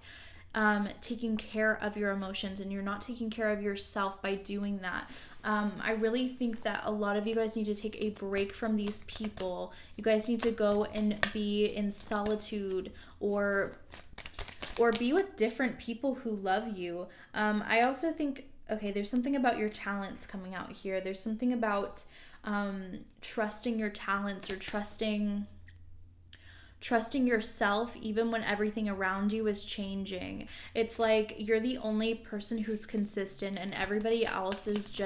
taking care of your emotions, and you're not taking care of yourself by doing that. I really think that a lot of you guys need to take a break from these people. You guys need to go and be in solitude, or be with different people who love you. I also think, okay, there's something about your talents coming out here. There's something about trusting your talents, or trusting yourself even when everything around you is changing. It's like you're the only person who's consistent, and everybody else is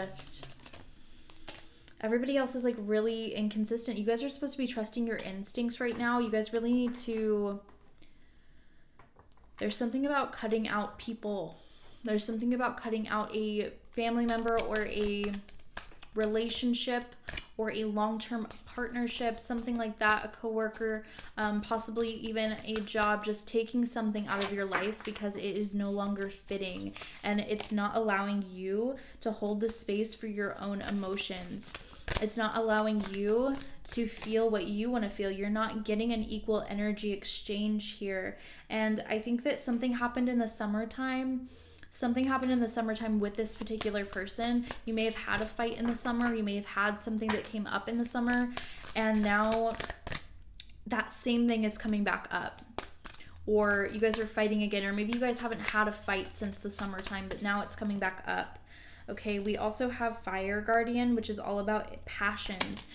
like really inconsistent. You guys are supposed to be trusting your instincts right now. You guys really need to. There's something about cutting out people. There's something about cutting out a family member or a relationship or a long-term partnership, something like that, a coworker, possibly even a job, just taking something out of your life because it is no longer fitting, and it's not allowing you to hold the space for your own emotions. It's not allowing you to feel what you want to feel. You're not getting an equal energy exchange here. And I think that something happened in the summertime. Something happened in the summertime with this particular person. You may have had a fight in the summer. You may have had something that came up in the summer. And now that same thing is coming back up. Or you guys are fighting again. Or maybe you guys haven't had a fight since the summertime, but now it's coming back up. Okay, we also have Fire Guardian, which is all about passions.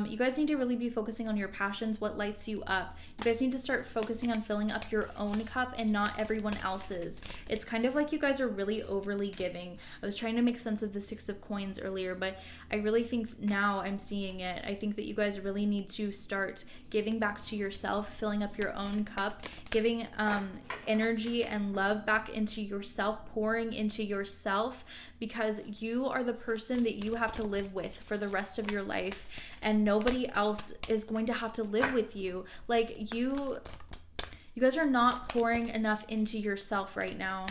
You guys need to really be focusing on your passions, what lights you up. You guys need to start focusing on filling up your own cup and not everyone else's. It's kind of like you guys are really overly giving. I was trying to make sense of the 6 of Coins earlier, but I really think now I'm seeing it. I think that you guys really need to start giving back to yourself, filling up your own cup, giving energy and love back into yourself, pouring into yourself, because you are the person that you have to live with for the rest of your life, and nobody else is going to have to live with you. Like you guys are not pouring enough into yourself right now.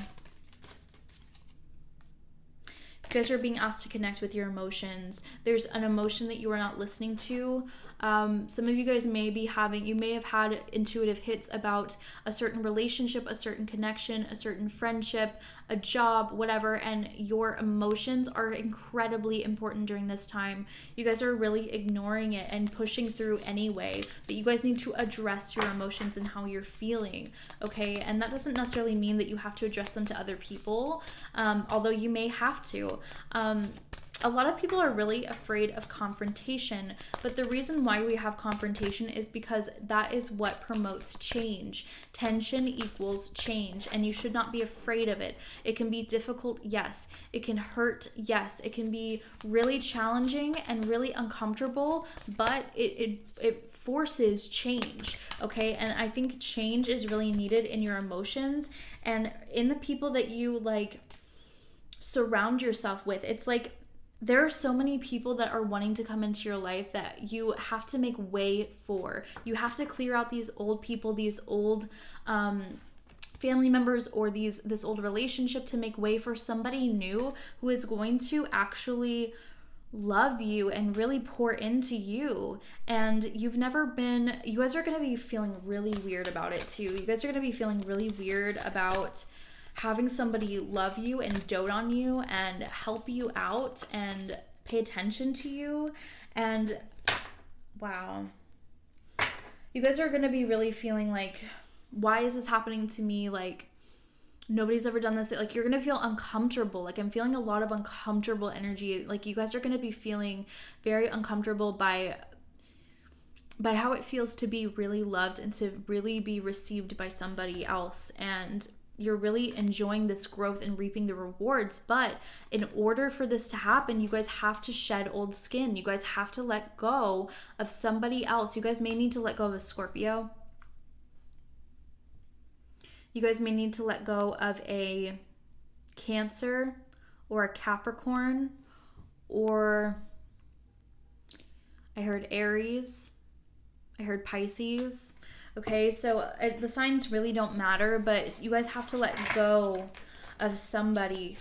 You guys are being asked to connect with your emotions. There's an emotion that you are not listening to. Some of you guys you may have had intuitive hits about a certain relationship, a certain connection, a certain friendship, a job, whatever, and your emotions are incredibly important during this time. You guys are really ignoring it and pushing through anyway, but you guys need to address your emotions and how you're feeling, okay? And that doesn't necessarily mean that you have to address them to other people, although you may have to. A lot of people are really afraid of confrontation, but the reason why we have confrontation is because that is what promotes change. Tension equals change, and you should not be afraid of it. It can be difficult, yes. It can hurt, yes. It can be really challenging and really uncomfortable, but it forces change, okay? And I think change is really needed in your emotions and in the people that you like surround yourself with. It's like there are so many people that are wanting to come into your life that you have to make way for. You have to clear out these old people, these old family members, or this old relationship to make way for somebody new who is going to actually love you and really pour into you. And you guys are going to be feeling really weird about it too. You guys are going to be feeling really weird about having somebody love you and dote on you and help you out and pay attention to you. And wow, you guys are going to be really feeling like, why is this happening to me? Like, nobody's ever done this. Like, you're going to feel uncomfortable. Like, I'm feeling a lot of uncomfortable energy. Like, you guys are going to be feeling very uncomfortable by how it feels to be really loved and to really be received by somebody else. And you're really enjoying this growth and reaping the rewards. But in order for this to happen, you guys have to shed old skin. You guys have to let go of somebody else. You guys may need to let go of a Scorpio. You guys may need to let go of a Cancer or a Capricorn, or I heard Aries. I heard Pisces. Okay, so the signs really don't matter, but you guys have to let go of somebody.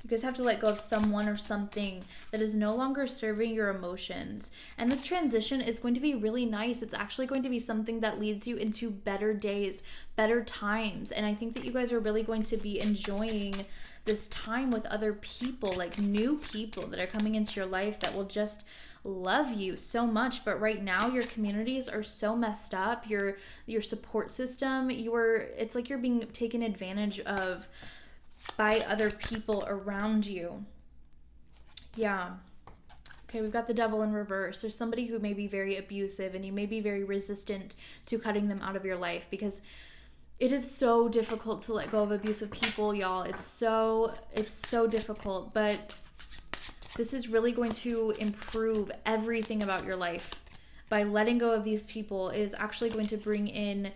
You guys have to let go of someone or something that is no longer serving your emotions. And this transition is going to be really nice. It's actually going to be something that leads you into better days, better times. And I think that you guys are really going to be enjoying this time with other people, like new people that are coming into your life that will just love you so much. But right now your communities are so messed up. Your support system, it's like you're being taken advantage of by other people around you. Yeah. Okay, we've got the Devil in reverse. There's somebody who may be very abusive, and you may be very resistant to cutting them out of your life, because it is so difficult to let go of abusive people, y'all. It's so difficult, but this is really going to improve everything about your life. By letting go of these people, it is actually going to bring in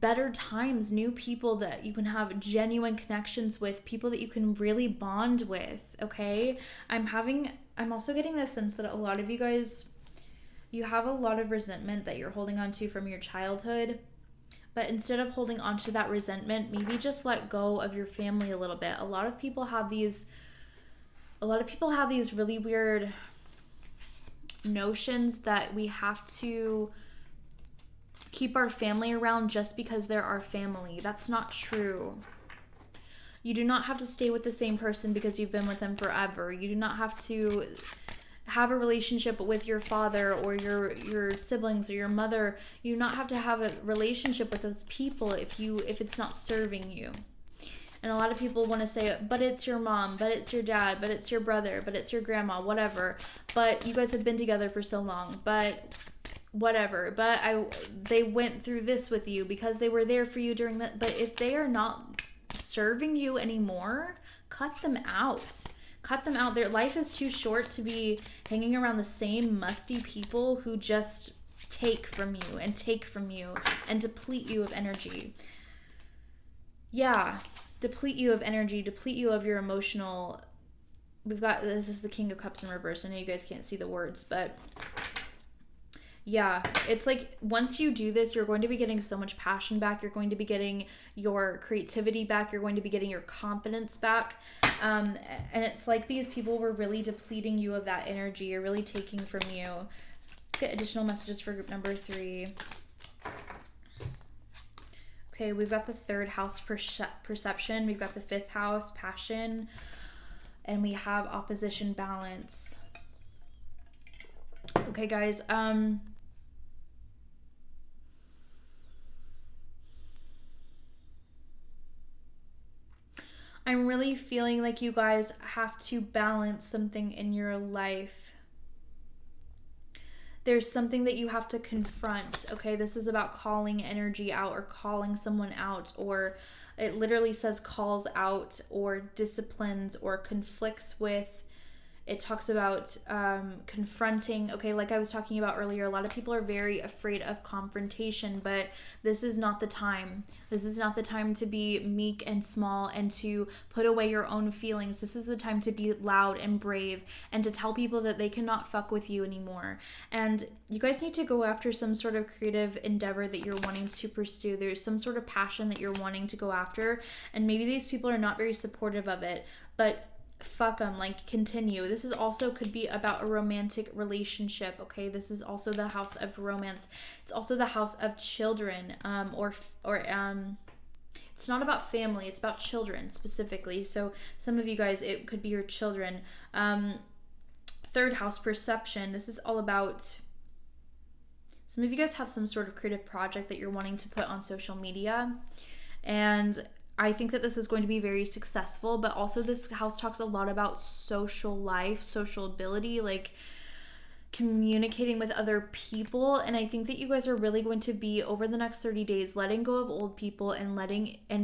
better times, new people that you can have genuine connections with, people that you can really bond with, okay? I'm also getting the sense that a lot of you guys, you have a lot of resentment that you're holding on to from your childhood. But instead of holding on to that resentment, maybe just let go of your family a little bit. A lot of people have these really weird notions that we have to keep our family around just because they're our family. That's not true. You do not have to stay with the same person because you've been with them forever. You do not have to have a relationship with your father or your siblings or your mother. You do not have to have a relationship with those people if it's not serving you. And a lot of people want to say, but it's your mom, but it's your dad, but it's your brother, but it's your grandma, whatever. But you guys have been together for so long, but whatever. But they went through this with you because they were there for you during that. But if they are not serving you anymore, cut them out. Cut them out. Their life is too short to be hanging around the same musty people who just take from you and deplete you of energy. Yeah. Deplete you of energy, deplete you of your emotional. This is the King of Cups in reverse. I know you guys can't see the words, but yeah, it's like once you do this, you're going to be getting so much passion back. You're going to be getting your creativity back. You're going to be getting your confidence back. And it's like these people were really depleting you of that energy. You're really taking from you. get additional messages for group number 3. Okay, we've got the 3rd house, perception. We've got the 5th house, passion. And we have opposition, balance. Okay, guys. I'm really feeling like you guys have to balance something in your life. There's something that you have to confront, okay? This is about calling energy out or calling someone out, or it literally says calls out or disciplines or conflicts with. It talks about confronting. Okay, like I was talking about earlier, a lot of people are very afraid of confrontation, but this is not the time. This is not the time to be meek and small and to put away your own feelings. This is the time to be loud and brave and to tell people that they cannot fuck with you anymore. And you guys need to go after some sort of creative endeavor that you're wanting to pursue. There's some sort of passion that you're wanting to go after, and maybe these people are not very supportive of it, but fuck them, like, continue. This is also could be about a romantic relationship, okay? This is also the house of romance. It's also the house of children, or it's not about family, it's about children specifically. So some of you guys, it could be your children. 3rd house, perception. This is all about, some of you guys have some sort of creative project that you're wanting to put on social media, and I think that this is going to be very successful, but also this house talks a lot about social life, social ability, like communicating with other people. And I think that you guys are really going to be, over the next 30 days, letting go of old people and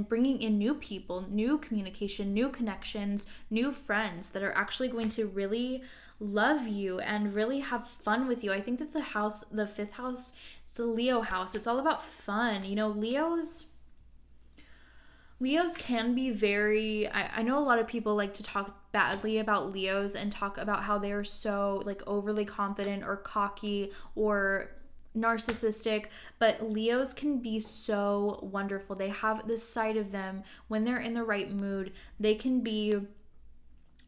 bringing in new people, new communication, new connections, new friends that are actually going to really love you and really have fun with you. I think that's the house, the 5th house, it's the Leo house. It's all about fun. You know, Leos can be very, I know a lot of people like to talk badly about Leos and talk about how they're so like overly confident or cocky or narcissistic, but Leos can be so wonderful. They have this side of them when they're in the right mood. They can be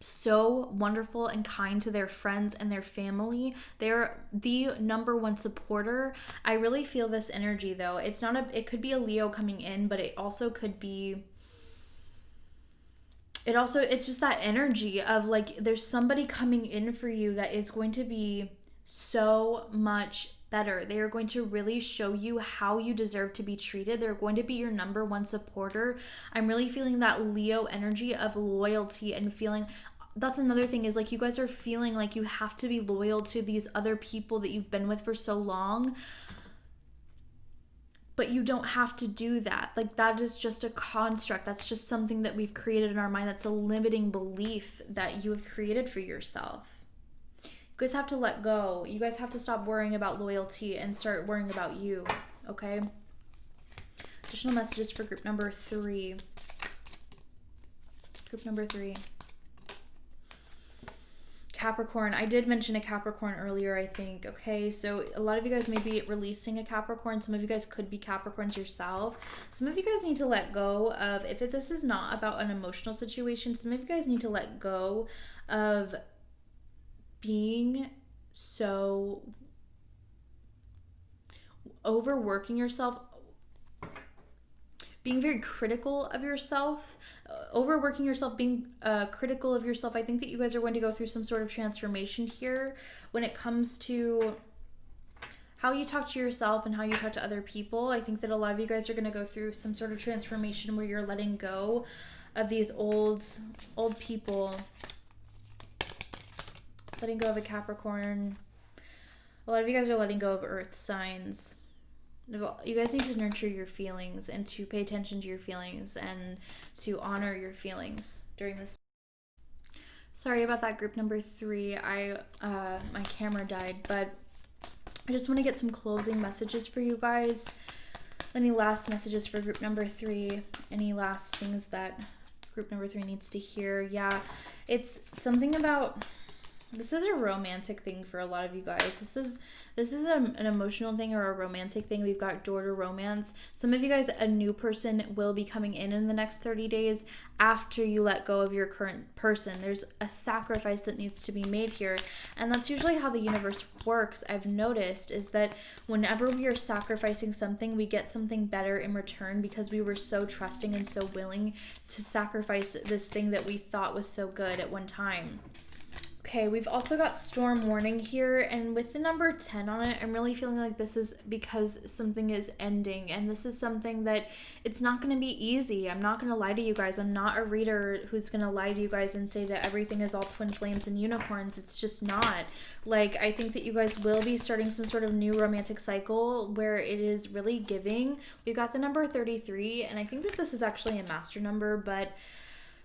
so wonderful and kind to their friends and their family. They're the number one supporter. I really feel this energy though. It could be a Leo coming in, but it also could be, it's just that energy of like, there's somebody coming in for you that is going to be so much better. They are going to really show you how you deserve to be treated. They're going to be your number one supporter. I'm really feeling that Leo energy of loyalty and feeling. That's another thing, is like you guys are feeling like you have to be loyal to these other people that you've been with for so long, but you don't have to do that. Like, that is just a construct. That's just something that we've created in our mind. That's a limiting belief that you have created for yourself. You guys have to let go. You guys have to stop worrying about loyalty and start worrying about you, okay? Additional messages for group number 3. Group number 3. Capricorn. I did mention a Capricorn earlier, I think. Okay, so a lot of you guys may be releasing a Capricorn. Some of you guys could be Capricorns yourself. Some of you guys need to let go of, if this is not about an emotional situation, some of you guys need to let go of being so overworking yourself, being very critical of yourself, overworking yourself, being critical of yourself. I think that you guys are going to go through some sort of transformation here when it comes to how you talk to yourself and how you talk to other people. I think that a lot of you guys are going to go through some sort of transformation where you're letting go of these old people. Letting go of a Capricorn. A lot of you guys are letting go of earth signs. You guys need to nurture your feelings and to pay attention to your feelings and to honor your feelings during this. Sorry about that, group number 3. My camera died, but I just want to get some closing messages for you guys. Any last messages for group number 3? Any last things that group number 3 needs to hear? Yeah, it's something about This is a romantic thing for a lot of you guys. This is an emotional thing or a romantic thing. We've got door to romance. Some of you guys, a new person will be coming in the next 30 days after you let go of your current person. There's a sacrifice that needs to be made here. And that's usually how the universe works. I've noticed is that whenever we are sacrificing something, we get something better in return because we were so trusting and so willing to sacrifice this thing that we thought was so good at one time. Okay, we've also got storm warning here, and with the number 10 on it, I'm really feeling like this is because something is ending, and this is something that it's not going to be easy. I'm not going to lie to you guys. I'm not a reader who's going to lie to you guys and say that everything is all twin flames and unicorns. It's just not. Like, I think that you guys will be starting some sort of new romantic cycle where it is really giving. We've got the number 33, and I think that this is actually a master number, but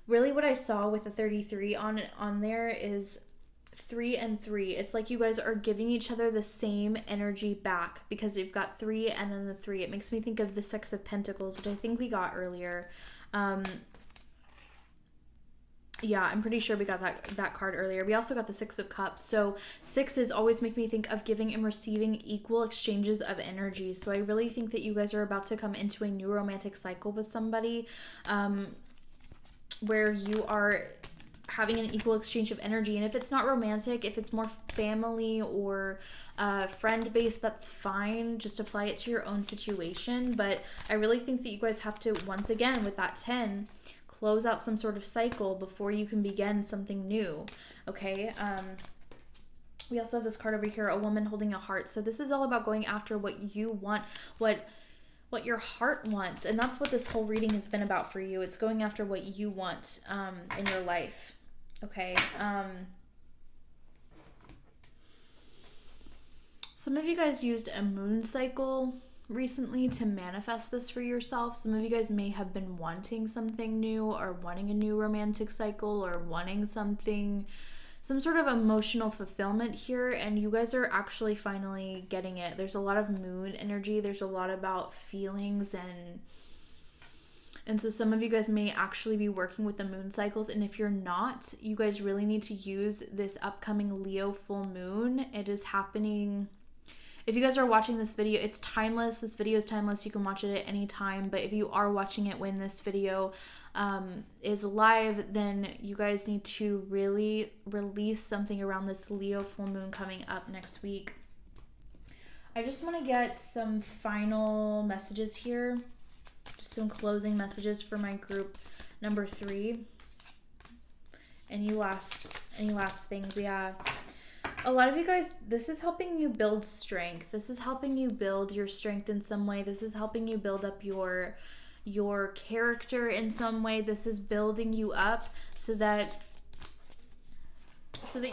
really what I saw with the 33 on there is 3 and 3. It's like you guys are giving each other the same energy back because you've got 3 and then the 3. It makes me think of the 6 of Pentacles, which I think we got earlier. Yeah, I'm pretty sure we got that card earlier. We also got the 6 of Cups. So 6s always make me think of giving and receiving equal exchanges of energy. So I really think that you guys are about to come into a new romantic cycle with somebody where you are having an equal exchange of energy. And if it's not romantic, if it's more family or friend based, that's fine. Just apply it to your own situation. But I really think that you guys have to, once again, with that 10, close out some sort of cycle before you can begin something new. Okay. We also have this card over here, a woman holding a heart. So this is all about going after what you want, what your heart wants. And that's what this whole reading has been about for you. It's going after what you want in your life. Okay. Some of you guys used a moon cycle recently to manifest this for yourself. Some of you guys may have been wanting something new or wanting a new romantic cycle or wanting some sort of emotional fulfillment here, and you guys are actually finally getting it. There's a lot of moon energy. There's a lot about feelings, and so some of you guys may actually be working with the moon cycles, and if you're not, you guys really need to use this upcoming Leo full moon. It is happening. If you guys are watching this video, it's timeless. This video is timeless. You can watch it at any time, but if you are watching it when this video is live, then you guys need to really release something around this Leo full moon coming up next week. I just want to get some final messages here, just some closing messages for my group number 3. Any last things? Yeah. A lot of you guys, this is helping you build strength. This is helping you build your strength in some way. This is helping you build up your character in some way. This is building you up so that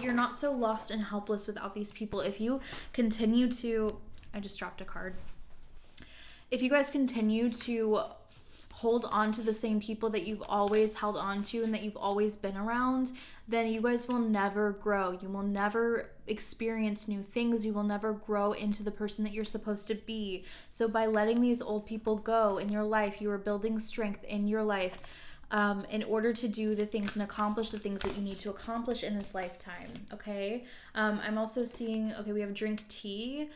you're not so lost and helpless without these people. If you continue to, I just dropped a card. If you guys continue to hold on to the same people that you've always held on to and that you've always been around, then you guys will never grow. You will never experience new things. You will never grow into the person that you're supposed to be. So by letting these old people go in your life, you are building strength in your life in order to do the things and accomplish the things that you need to accomplish in this lifetime. Okay. I'm also seeing, okay, we have drink tea.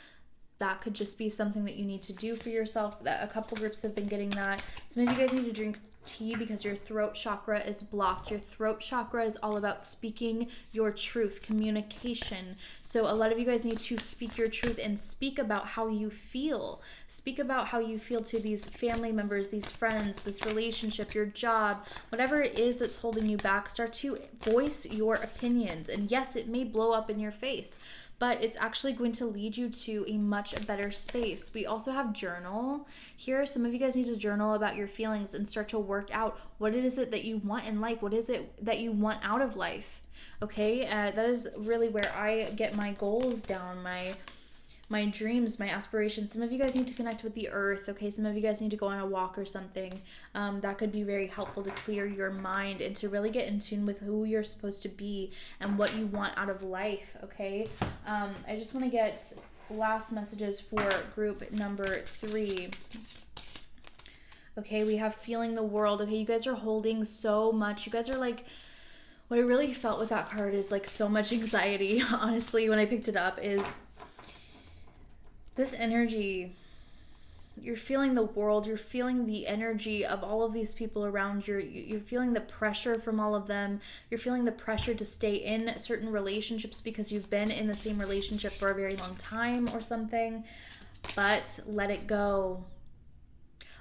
That could just be something that you need to do for yourself. That a couple groups have been getting that. Some of you guys need to drink tea because your throat chakra is blocked. Your throat chakra is all about speaking your truth, communication. So a lot of you guys need to speak your truth and speak about how you feel. Speak about how you feel to these family members, these friends, this relationship, your job, whatever it is that's holding you back. Start to voice your opinions. And yes, it may blow up in your face, but it's actually going to lead you to a much better space. We also have journal here. Some of you guys need to journal about your feelings and start to work out what it is that you want in life. What is it that you want out of life? Okay, that is really where I get my goals down, my dreams, my aspirations. Some of you guys need to connect with the earth. Okay, some of you guys need to go on a walk or something. That could be very helpful to clear your mind and to really get in tune with who you're supposed to be and what you want out of life. Okay, I just want to get last messages for group number 3. Okay, we have feeling the world. Okay, you guys are holding so much. You guys are like What I really felt with that card is like so much anxiety, honestly, when I picked it up, is this energy. You're feeling the world, you're feeling the energy of all of these people around you, you're feeling the pressure from all of them, you're feeling the pressure to stay in certain relationships because you've been in the same relationship for a very long time or something, but let it go.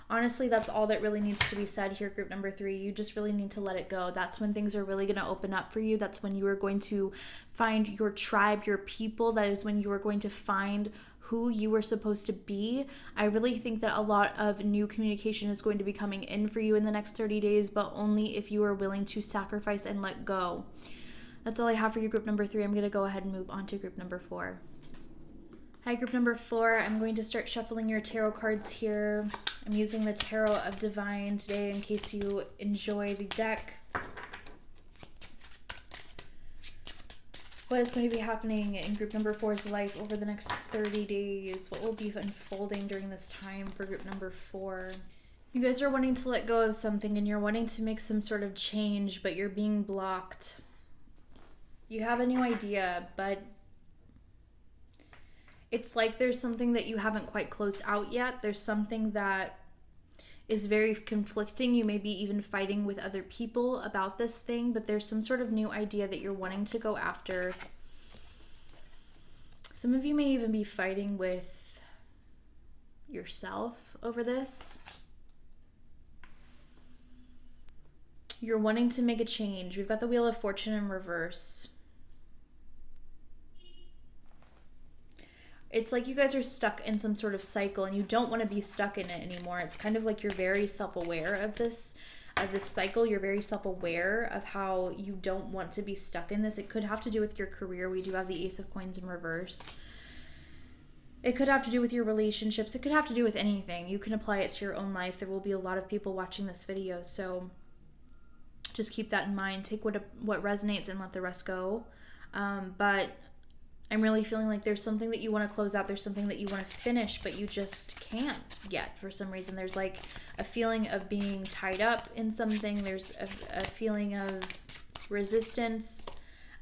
Honestly, that's all that really needs to be said here, group number 3. You just really need to let it go. That's when things are really going to open up for you. That's when you are going to find your tribe, your people. That is when you are going to find who you were supposed to be. I really think that a lot of new communication is going to be coming in for you in the next 30 days, but only if you are willing to sacrifice and let go. That's all I have for you, group number 3. I'm going to go ahead and move on to group number 4. Hi, group number 4. I'm going to start shuffling your tarot cards here. I'm using the Tarot of Divine today in case you enjoy the deck. What is going to be happening in group number 4's life over the next 30 days? What will be unfolding during this time for group number 4? You guys are wanting to let go of something and you're wanting to make some sort of change, but you're being blocked. You have a new idea, but it's like there's something that you haven't quite closed out yet. There's something that is very conflicting. You may be even fighting with other people about this thing, but there's some sort of new idea that you're wanting to go after. Some of you may even be fighting with yourself over this. You're wanting to make a change. We've got the Wheel of Fortune in reverse. It's like you guys are stuck in some sort of cycle and you don't want to be stuck in it anymore. It's kind of like you're very self-aware of this cycle. You're very self-aware of how you don't want to be stuck in this. It could have to do with your career. We do have the Ace of Coins in reverse. It could have to do with your relationships. It could have to do with anything. You can apply it to your own life. There will be a lot of people watching this video, so just keep that in mind. Take what resonates and let the rest go. But I'm really feeling like there's something that you want to close out. There's something that you want to finish, but you just can't yet for some reason. There's like a feeling of being tied up in something. There's a feeling of resistance.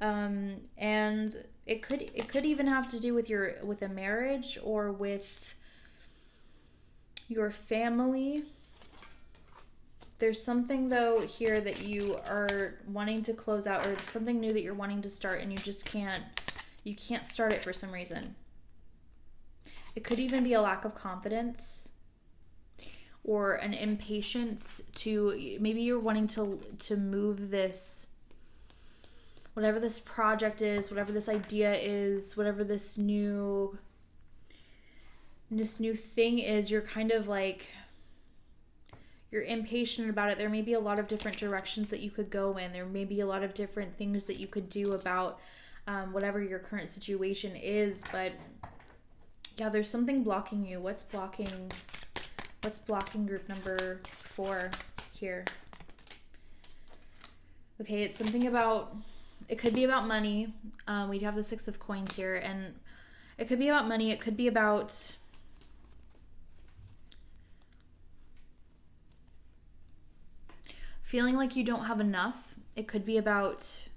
And it could even have to do with a marriage or with your family. There's something though here that you are wanting to close out, or something new that you're wanting to start, and you just can't. You can't start it for some reason. It could even be a lack of confidence or an impatience to, maybe you're wanting to move this, whatever this project is, whatever this idea is, whatever this new thing is, you're kind of like, you're impatient about it. There may be a lot of different directions that you could go in. There may be a lot of different things that you could do about whatever your current situation is, but yeah, there's something blocking you. What's blocking group number 4 here? Okay, it's something about, it could be about money. We'd have the 6 of Coins here, and it could be about money. It could be about feeling like you don't have enough. It could be about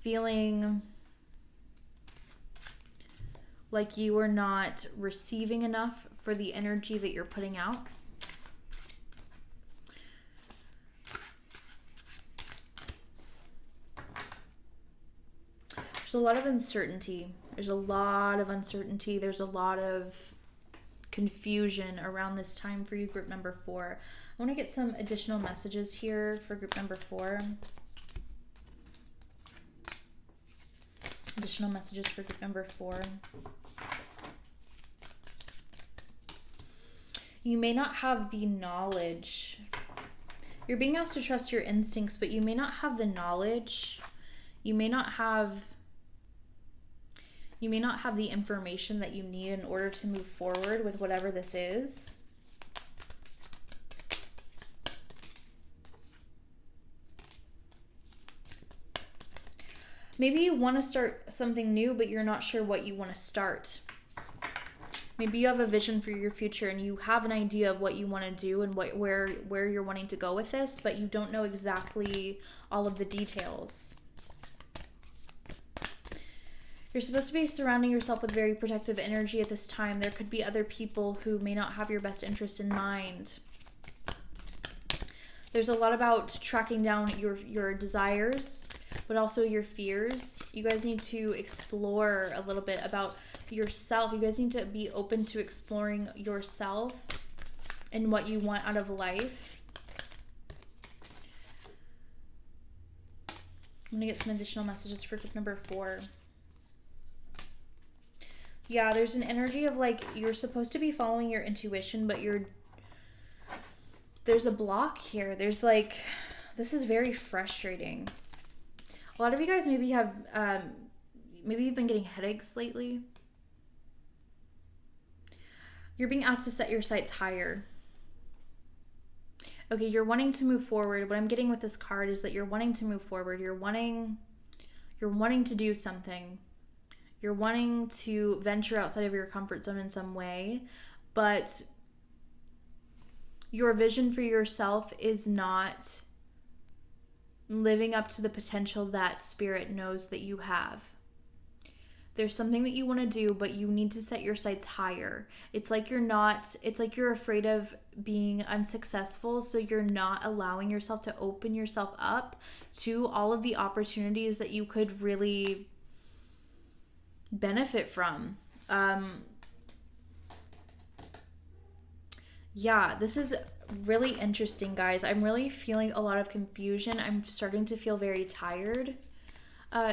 feeling like you are not receiving enough for the energy that you're putting out. There's a lot of uncertainty. There's a lot of uncertainty. There's a lot of confusion around this time for you, group number 4. I want to get some additional messages here for group number 4. Additional messages for group number 4. You may not have the knowledge. You're being asked to trust your instincts, but you may not have the knowledge. You may not have the information that you need in order to move forward with whatever this is. Maybe you want to start something new, but you're not sure what you want to start. Maybe you have a vision for your future and you have an idea of what you want to do and where you're wanting to go with this, but you don't know exactly all of the details. You're supposed to be surrounding yourself with very protective energy at this time. There could be other people who may not have your best interest in mind. There's a lot about tracking down your desires, but also your fears. You guys need to explore a little bit about yourself. You guys need to be open to exploring yourself and what you want out of life. I'm going to get some additional messages for group number 4. Yeah, there's an energy of like you're supposed to be following your intuition, but there's a block here. There's like, this is very frustrating. A lot of you guys maybe have, maybe you've been getting headaches lately. You're being asked to set your sights higher. Okay, you're wanting to move forward. What I'm getting with this card is that you're wanting to move forward. You're wanting to do something. You're wanting to venture outside of your comfort zone in some way, but your vision for yourself is not living up to the potential that Spirit knows that you have. There's something that you want to do, but you need to set your sights higher. It's like you're afraid of being unsuccessful, so you're not allowing yourself to open yourself up to all of the opportunities that you could really benefit from. Yeah, this is really interesting, guys. I'm really feeling a lot of confusion. I'm starting to feel very tired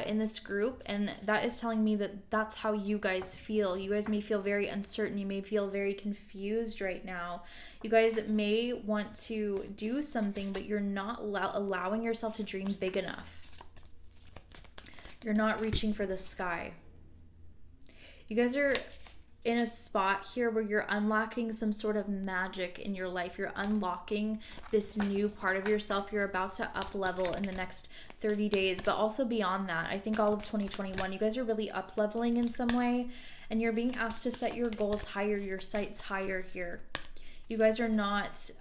in this group, and that is telling me that that's how you guys feel. You guys may feel very uncertain. You may feel very confused right now. You guys may want to do something, but you're not allowing yourself to dream big enough. You're not reaching for the sky. You guys are in a spot here where you're unlocking some sort of magic in your life. You're unlocking this new part of yourself. You're about to up level in the next 30 days, but also beyond that. I think all of 2021, you guys are really up leveling in some way, and you're being asked to set your goals higher, your sights higher here. You guys are not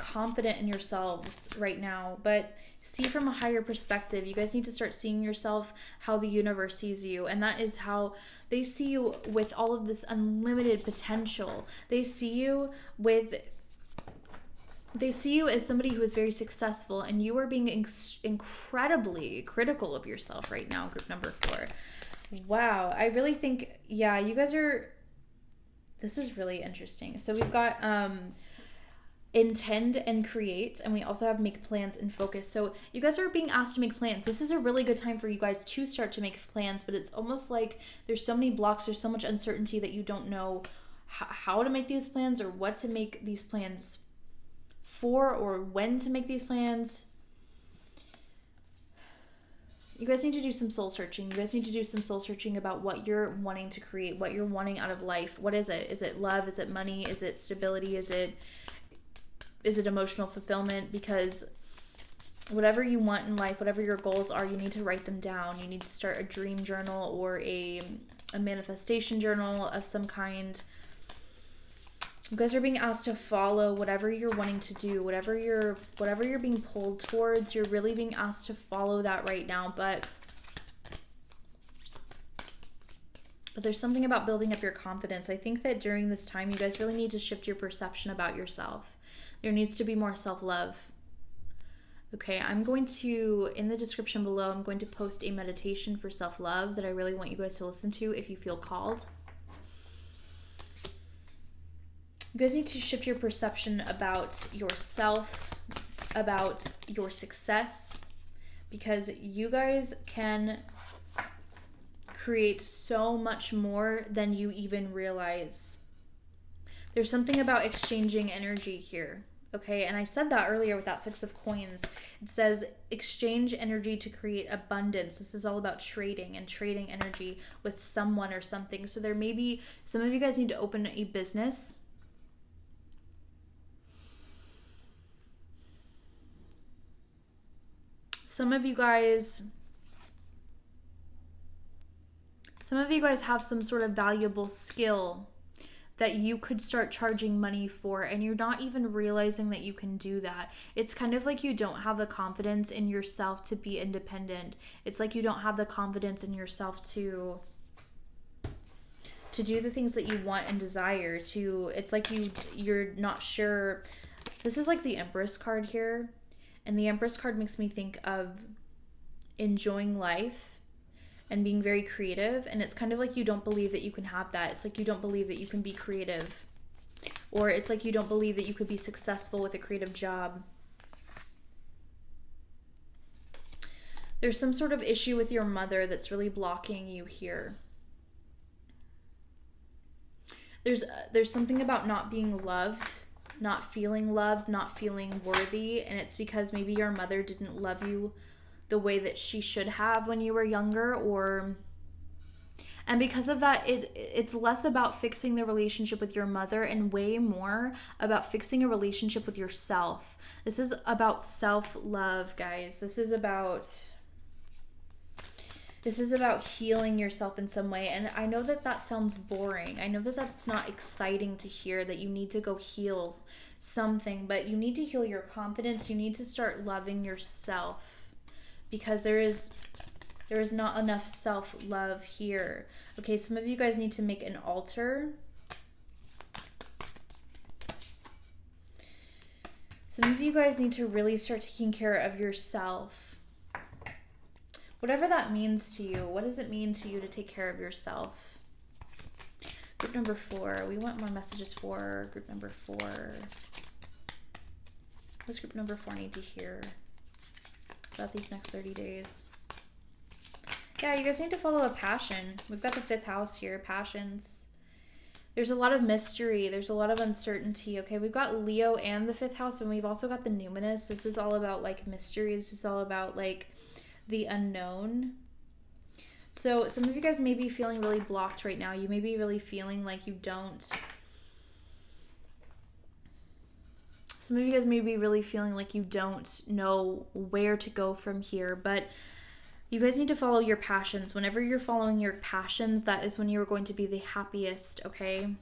confident in yourselves right now, but see from a higher perspective. You guys need to start seeing yourself how the universe sees you, and that is how they see you, with all of this unlimited potential. They see you as somebody who is very successful, and you are being incredibly critical of yourself right now, group number 4. Wow, I really think, yeah, you guys are, this is really interesting. So we've got intend and create, and we also have make plans and focus. So you guys are being asked to make plans. This is a really good time for you guys to start to make plans, but it's almost like there's so many blocks, there's so much uncertainty that you don't know how to make these plans, or what to make these plans for, or when to make these plans. You guys need to do some soul searching. You guys need to do some soul searching about what you're wanting to create, what you're wanting out of life. What is it? Is it love? Is it money? Is it stability? Is it emotional fulfillment? Because whatever you want in life, whatever your goals are, you need to write them down. You need to start a dream journal or a manifestation journal of some kind. You guys are being asked to follow whatever you're wanting to do, whatever you're being pulled towards. You're really being asked to follow that right now, but there's something about building up your confidence. I think that during this time, you guys really need to shift your perception about yourself. There needs to be more self-love. Okay, I'm going to, in the description below, I'm going to post a meditation for self-love that I really want you guys to listen to if you feel called. You guys need to shift your perception about yourself, about your success, because you guys can create so much more than you even realize. There's something about exchanging energy here, okay? And I said that earlier with that 6 of coins. It says exchange energy to create abundance. This is all about trading and trading energy with someone or something. So there may be, some of you guys need to open a business. Some of you guys Some of you guys have some sort of valuable skill that you could start charging money for, and you're not even realizing that you can do that. It's kind of like you don't have the confidence in yourself to be independent. It's like you don't have the confidence in yourself to do the things that you want and desire to. It's like you're not sure. This is like the Empress card here, and the Empress card makes me think of enjoying life and being very creative, and it's kind of like you don't believe that you can have that. It's like you don't believe that you can be creative, or it's like you don't believe that you could be successful with a creative job. There's some sort of issue with your mother that's really blocking you here. There's something about not being loved, not feeling loved, not feeling worthy, and it's because maybe your mother didn't love you the way that she should have when you were younger, and because of that, it's less about fixing the relationship with your mother and way more about fixing a relationship with yourself. This is about self-love, guys. This is about healing yourself in some way. And I know that sounds boring. I know that that's not exciting to hear, that you need to go heal something, but you need to heal your confidence. You need to start loving yourself, because there is not enough self-love here. Okay, some of you guys need to make an altar. Some of you guys need to really start taking care of yourself. Whatever that means to you, what does it mean to you to take care of yourself? Group number 4. We want more messages for group number 4. What does group number 4 need to hear about these next 30 days? Yeah, you guys need to follow a passion. We've got the 5th house here, passions. There's a lot of mystery. There's a lot of uncertainty. Okay, we've got Leo and the 5th house, and we've also got the numinous. This is all about like mystery. This is all about like the unknown. So some of you guys may be feeling really blocked right now. You may be really feeling like you don't. Some of you guys may be really feeling like you don't know where to go from here, but you guys need to follow your passions. Whenever you're following your passions, that is when you're going to be the happiest, okay?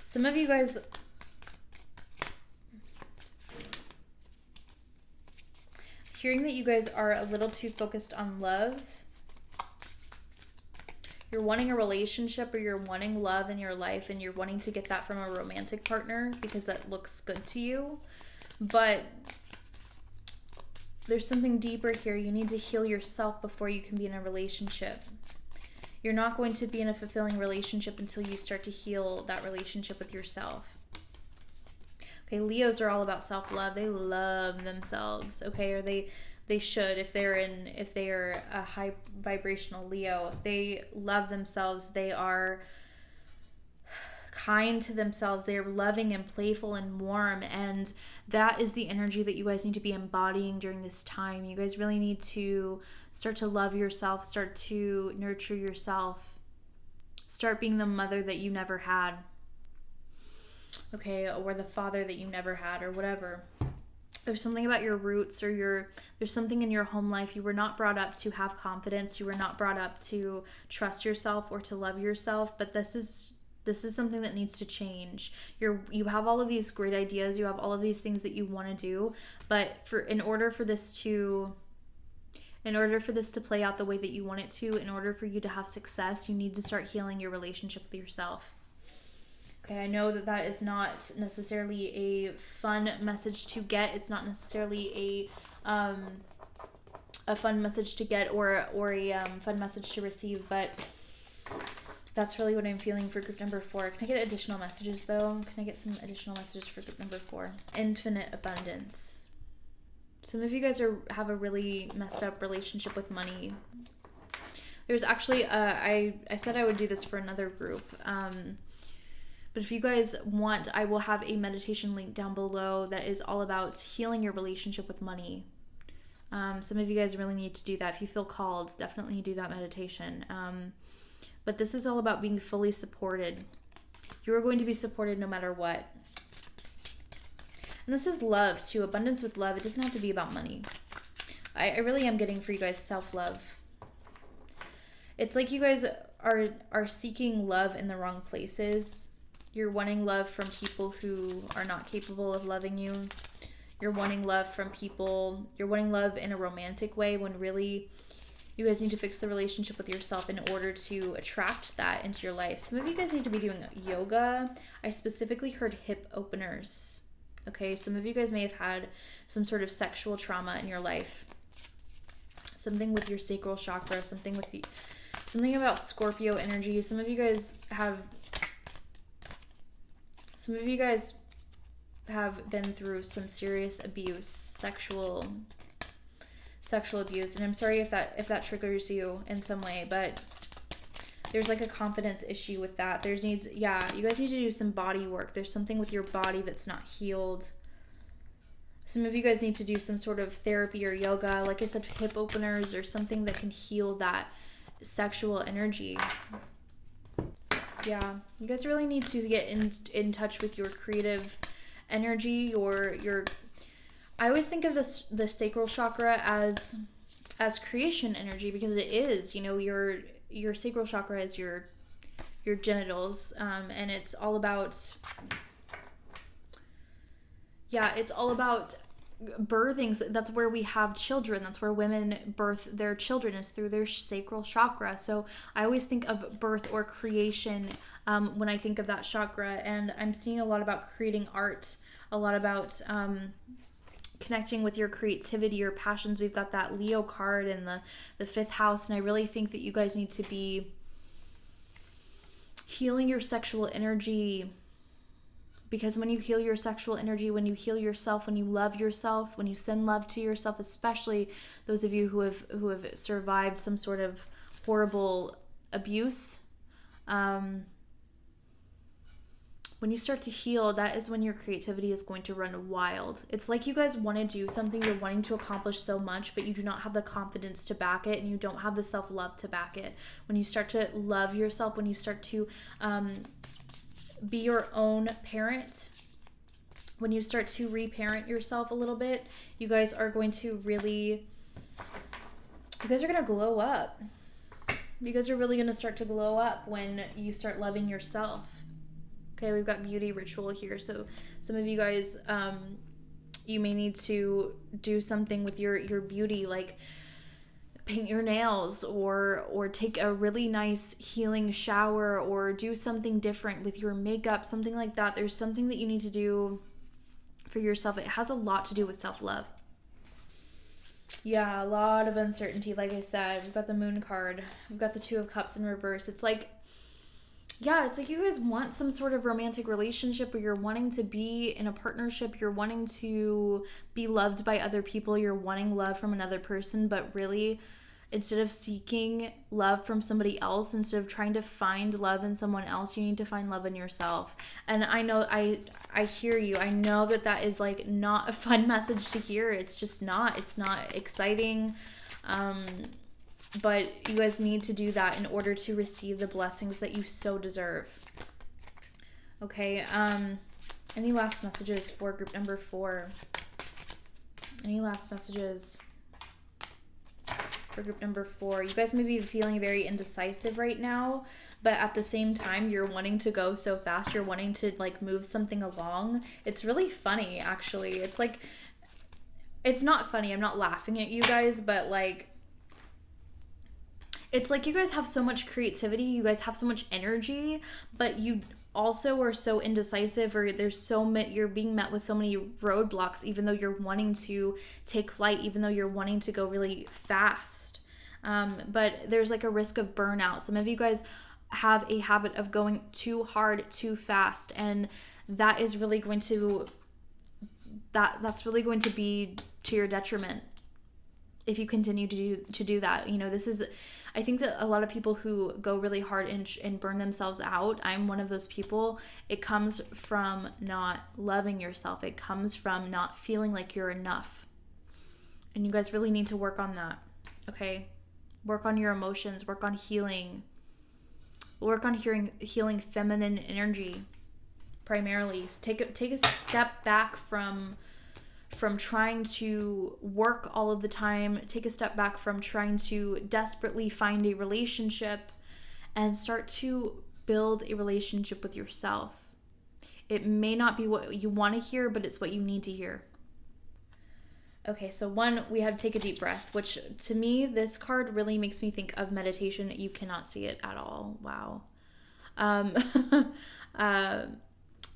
Some of you guys, hearing that you guys are a little too focused on love. You're wanting a relationship, or you're wanting love in your life, and you're wanting to get that from a romantic partner because that looks good to you. But there's something deeper here. You need to heal yourself before you can be in a relationship. You're not going to be in a fulfilling relationship until you start to heal that relationship with yourself. Okay, Leos are all about self-love. They love themselves, okay? Or they should, if they are a high vibrational Leo. They love themselves. They are kind to themselves. They are loving and playful and warm, and that is the energy that you guys need to be embodying during this time. You guys really need to start to love yourself, start to nurture yourself, start being the mother that you never had, okay, or the father that you never had, or whatever. There's something about your roots, or there's something in your home life. You were not brought up to have confidence. You were not brought up to trust yourself or to love yourself, but this is something that needs to change. You have all of these great ideas. You have all of these things that you want to do, but in order for this to play out the way that you want it to, in order for you to have success, you need to start healing your relationship with yourself. Okay, I know that is not necessarily a fun message to get. It's not necessarily a fun message to get or a fun message to receive, but that's really what I'm feeling for group number 4. Can I get additional messages, though? Can I get some additional messages for group number 4? Infinite abundance. Some of you guys have a really messed up relationship with money. There's actually, I said I would do this for another group. But if you guys want, I will have a meditation link down below that is all about healing your relationship with money. Some of you guys really need to do that. If you feel called, definitely do that meditation. But this is all about being fully supported. You are going to be supported no matter what. And this is love too. Abundance with love. It doesn't have to be about money. I really am getting for you guys self-love. it's like you guys are seeking love in the wrong places. You're wanting love from people who are not capable of loving you. You're wanting love from people. You're wanting love in a romantic way when really you guys need to fix the relationship with yourself in order to attract that into your life. Some of you guys need to be doing yoga. I specifically heard hip openers. Okay, some of you guys may have had some sort of sexual trauma in your life. Something with your sacral chakra, something about Scorpio energy. Some of you guys have been through some serious abuse, sexual abuse, and I'm sorry if that triggers you in some way, but there's like a confidence issue with that. You guys need to do some body work. There's something with your body that's not healed. Some of you guys need to do some sort of therapy or yoga, like I said, hip openers or something that can heal that sexual energy. Yeah, you guys really need to get in touch with your creative energy, I always think of the sacral chakra as creation energy, because it is, your sacral chakra is your genitals, and it's all about birthing. So that's where we have children. That's where women birth their children, is through their sacral chakra. So I always think of birth or creation when I think of that chakra, and I'm seeing a lot about creating art, a lot about connecting with your creativity, your passions. We've got that Leo card in the 5th house, and I really think that you guys need to be healing your sexual energy, because when you heal your sexual energy, when you heal yourself, when you love yourself, when you send love to yourself, especially those of you who have survived some sort of horrible abuse, when you start to heal, that is when your creativity is going to run wild. It's like you guys want to do something, you're wanting to accomplish so much, but you do not have the confidence to back it, and you don't have the self-love to back it. When you start to love yourself, when you start to be your own parent, when you start to reparent yourself a little bit, you guys are going to glow up. You guys are really going to start to glow up when you start loving yourself. Okay, we've got beauty ritual here. So some of you guys, you may need to do something with your beauty, like paint your nails or take a really nice healing shower, or do something different with your makeup, something like that. There's something that you need to do for yourself. It has a lot to do with self-love. Yeah, a lot of uncertainty. Like I said, we've got the Moon card. We've got the 2 of Cups in reverse. It's like you guys want some sort of romantic relationship, or you're wanting to be in a partnership. You're wanting to be loved by other people. You're wanting love from another person, but really, instead of seeking love from somebody else, instead of trying to find love in someone else, you need to find love in yourself. And I know, I hear you. I know that is like not a fun message to hear. It's just not. It's not exciting. But you guys need to do that in order to receive the blessings that you so deserve. Okay, any last messages for group number 4? Any last messages for group number 4? You guys may be feeling very indecisive right now, but at the same time, you're wanting to go so fast. You're wanting to like move something along. It's really funny, actually. It's like, it's not funny. I'm not laughing at you guys, but like, it's like you guys have so much creativity, you guys have so much energy, but you also are so indecisive, or you're being met with so many roadblocks, even though you're wanting to take flight, even though you're wanting to go really fast. But there's like a risk of burnout. Some of you guys have a habit of going too hard, too fast, and that is really going to that's really going to be to your detriment if you continue to do that. I think that a lot of people who go really hard and burn themselves out, I'm one of those people. It comes from not loving yourself. It comes from not feeling like you're enough. And you guys really need to work on that, okay? Work on your emotions. Work on healing. Work on healing feminine energy, primarily. Take a step back from from trying to work all of the time. Take a step back from trying to desperately find a relationship and start to build a relationship with yourself. It may not be what you want to hear, but it's what you need to hear. Okay, so one, we have take a deep breath, which to me, this card really makes me think of meditation. You cannot see it at all. Wow.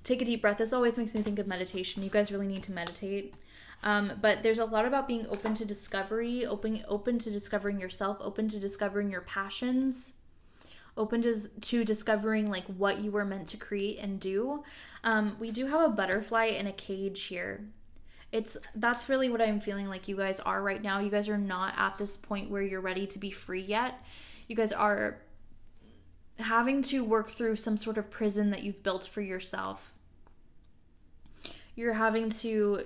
Take a deep breath. This always makes me think of meditation. You guys really need to meditate. But there's a lot about being open to discovery, open to discovering yourself, open to discovering your passions, open to discovering like what you were meant to create and do. We do have a butterfly in a cage here. That's really what I'm feeling like you guys are right now. You guys are not at this point where you're ready to be free yet. You guys are having to work through some sort of prison that you've built for yourself. You're having to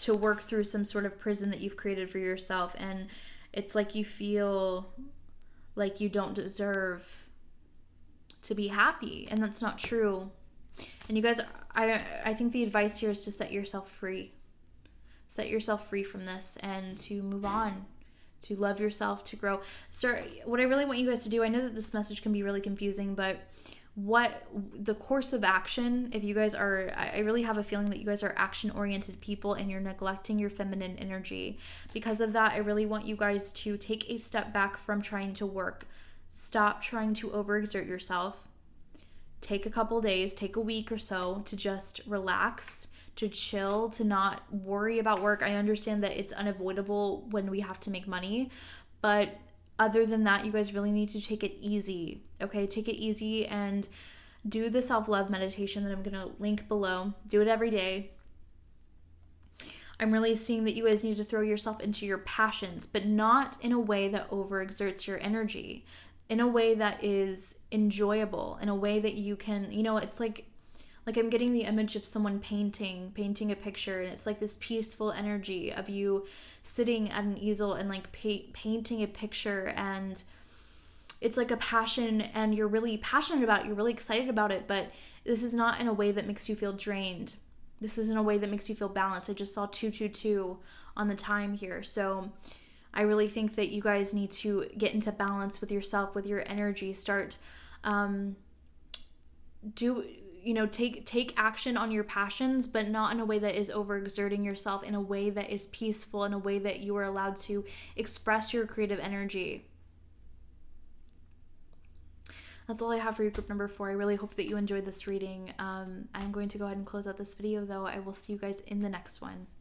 work through some sort of prison that you've created for yourself, and it's like you feel like you don't deserve to be happy, and that's not true. And you guys, I think the advice here is to set yourself free. Set yourself free from this and to move on, to love yourself, to grow. So what I really want you guys to do, I know that this message can be really confusing, but what the course of action, if you guys are, I really have a feeling that you guys are action-oriented people and you're neglecting your feminine energy. Because of that, I really want you guys to take a step back from trying to work. Stop trying to overexert yourself. Take a couple days, take a week or so to just relax, to chill, to not worry about work. I understand that it's unavoidable when we have to make money, but other than that, you guys really need to take it easy, okay? Take it easy and do the self-love meditation that I'm going to link below. Do it every day. I'm really seeing that you guys need to throw yourself into your passions, but not in a way that overexerts your energy, in a way that is enjoyable, in a way that you can, it's like I'm getting the image of someone painting a picture, and it's like this peaceful energy of you sitting at an easel and like painting a picture, and it's like a passion, and you're really passionate about it, you're really excited about it, but this is not in a way that makes you feel drained. This is in a way that makes you feel balanced. I just saw 222 on the time here. So I really think that you guys need to get into balance with yourself, with your energy. Start take action on your passions, but not in a way that is overexerting yourself, in a way that is peaceful, in a way that you are allowed to express your creative energy. That's all I have for you, group number 4. I really hope that you enjoyed this reading. I'm going to go ahead and close out this video, though. I will see you guys in the next one.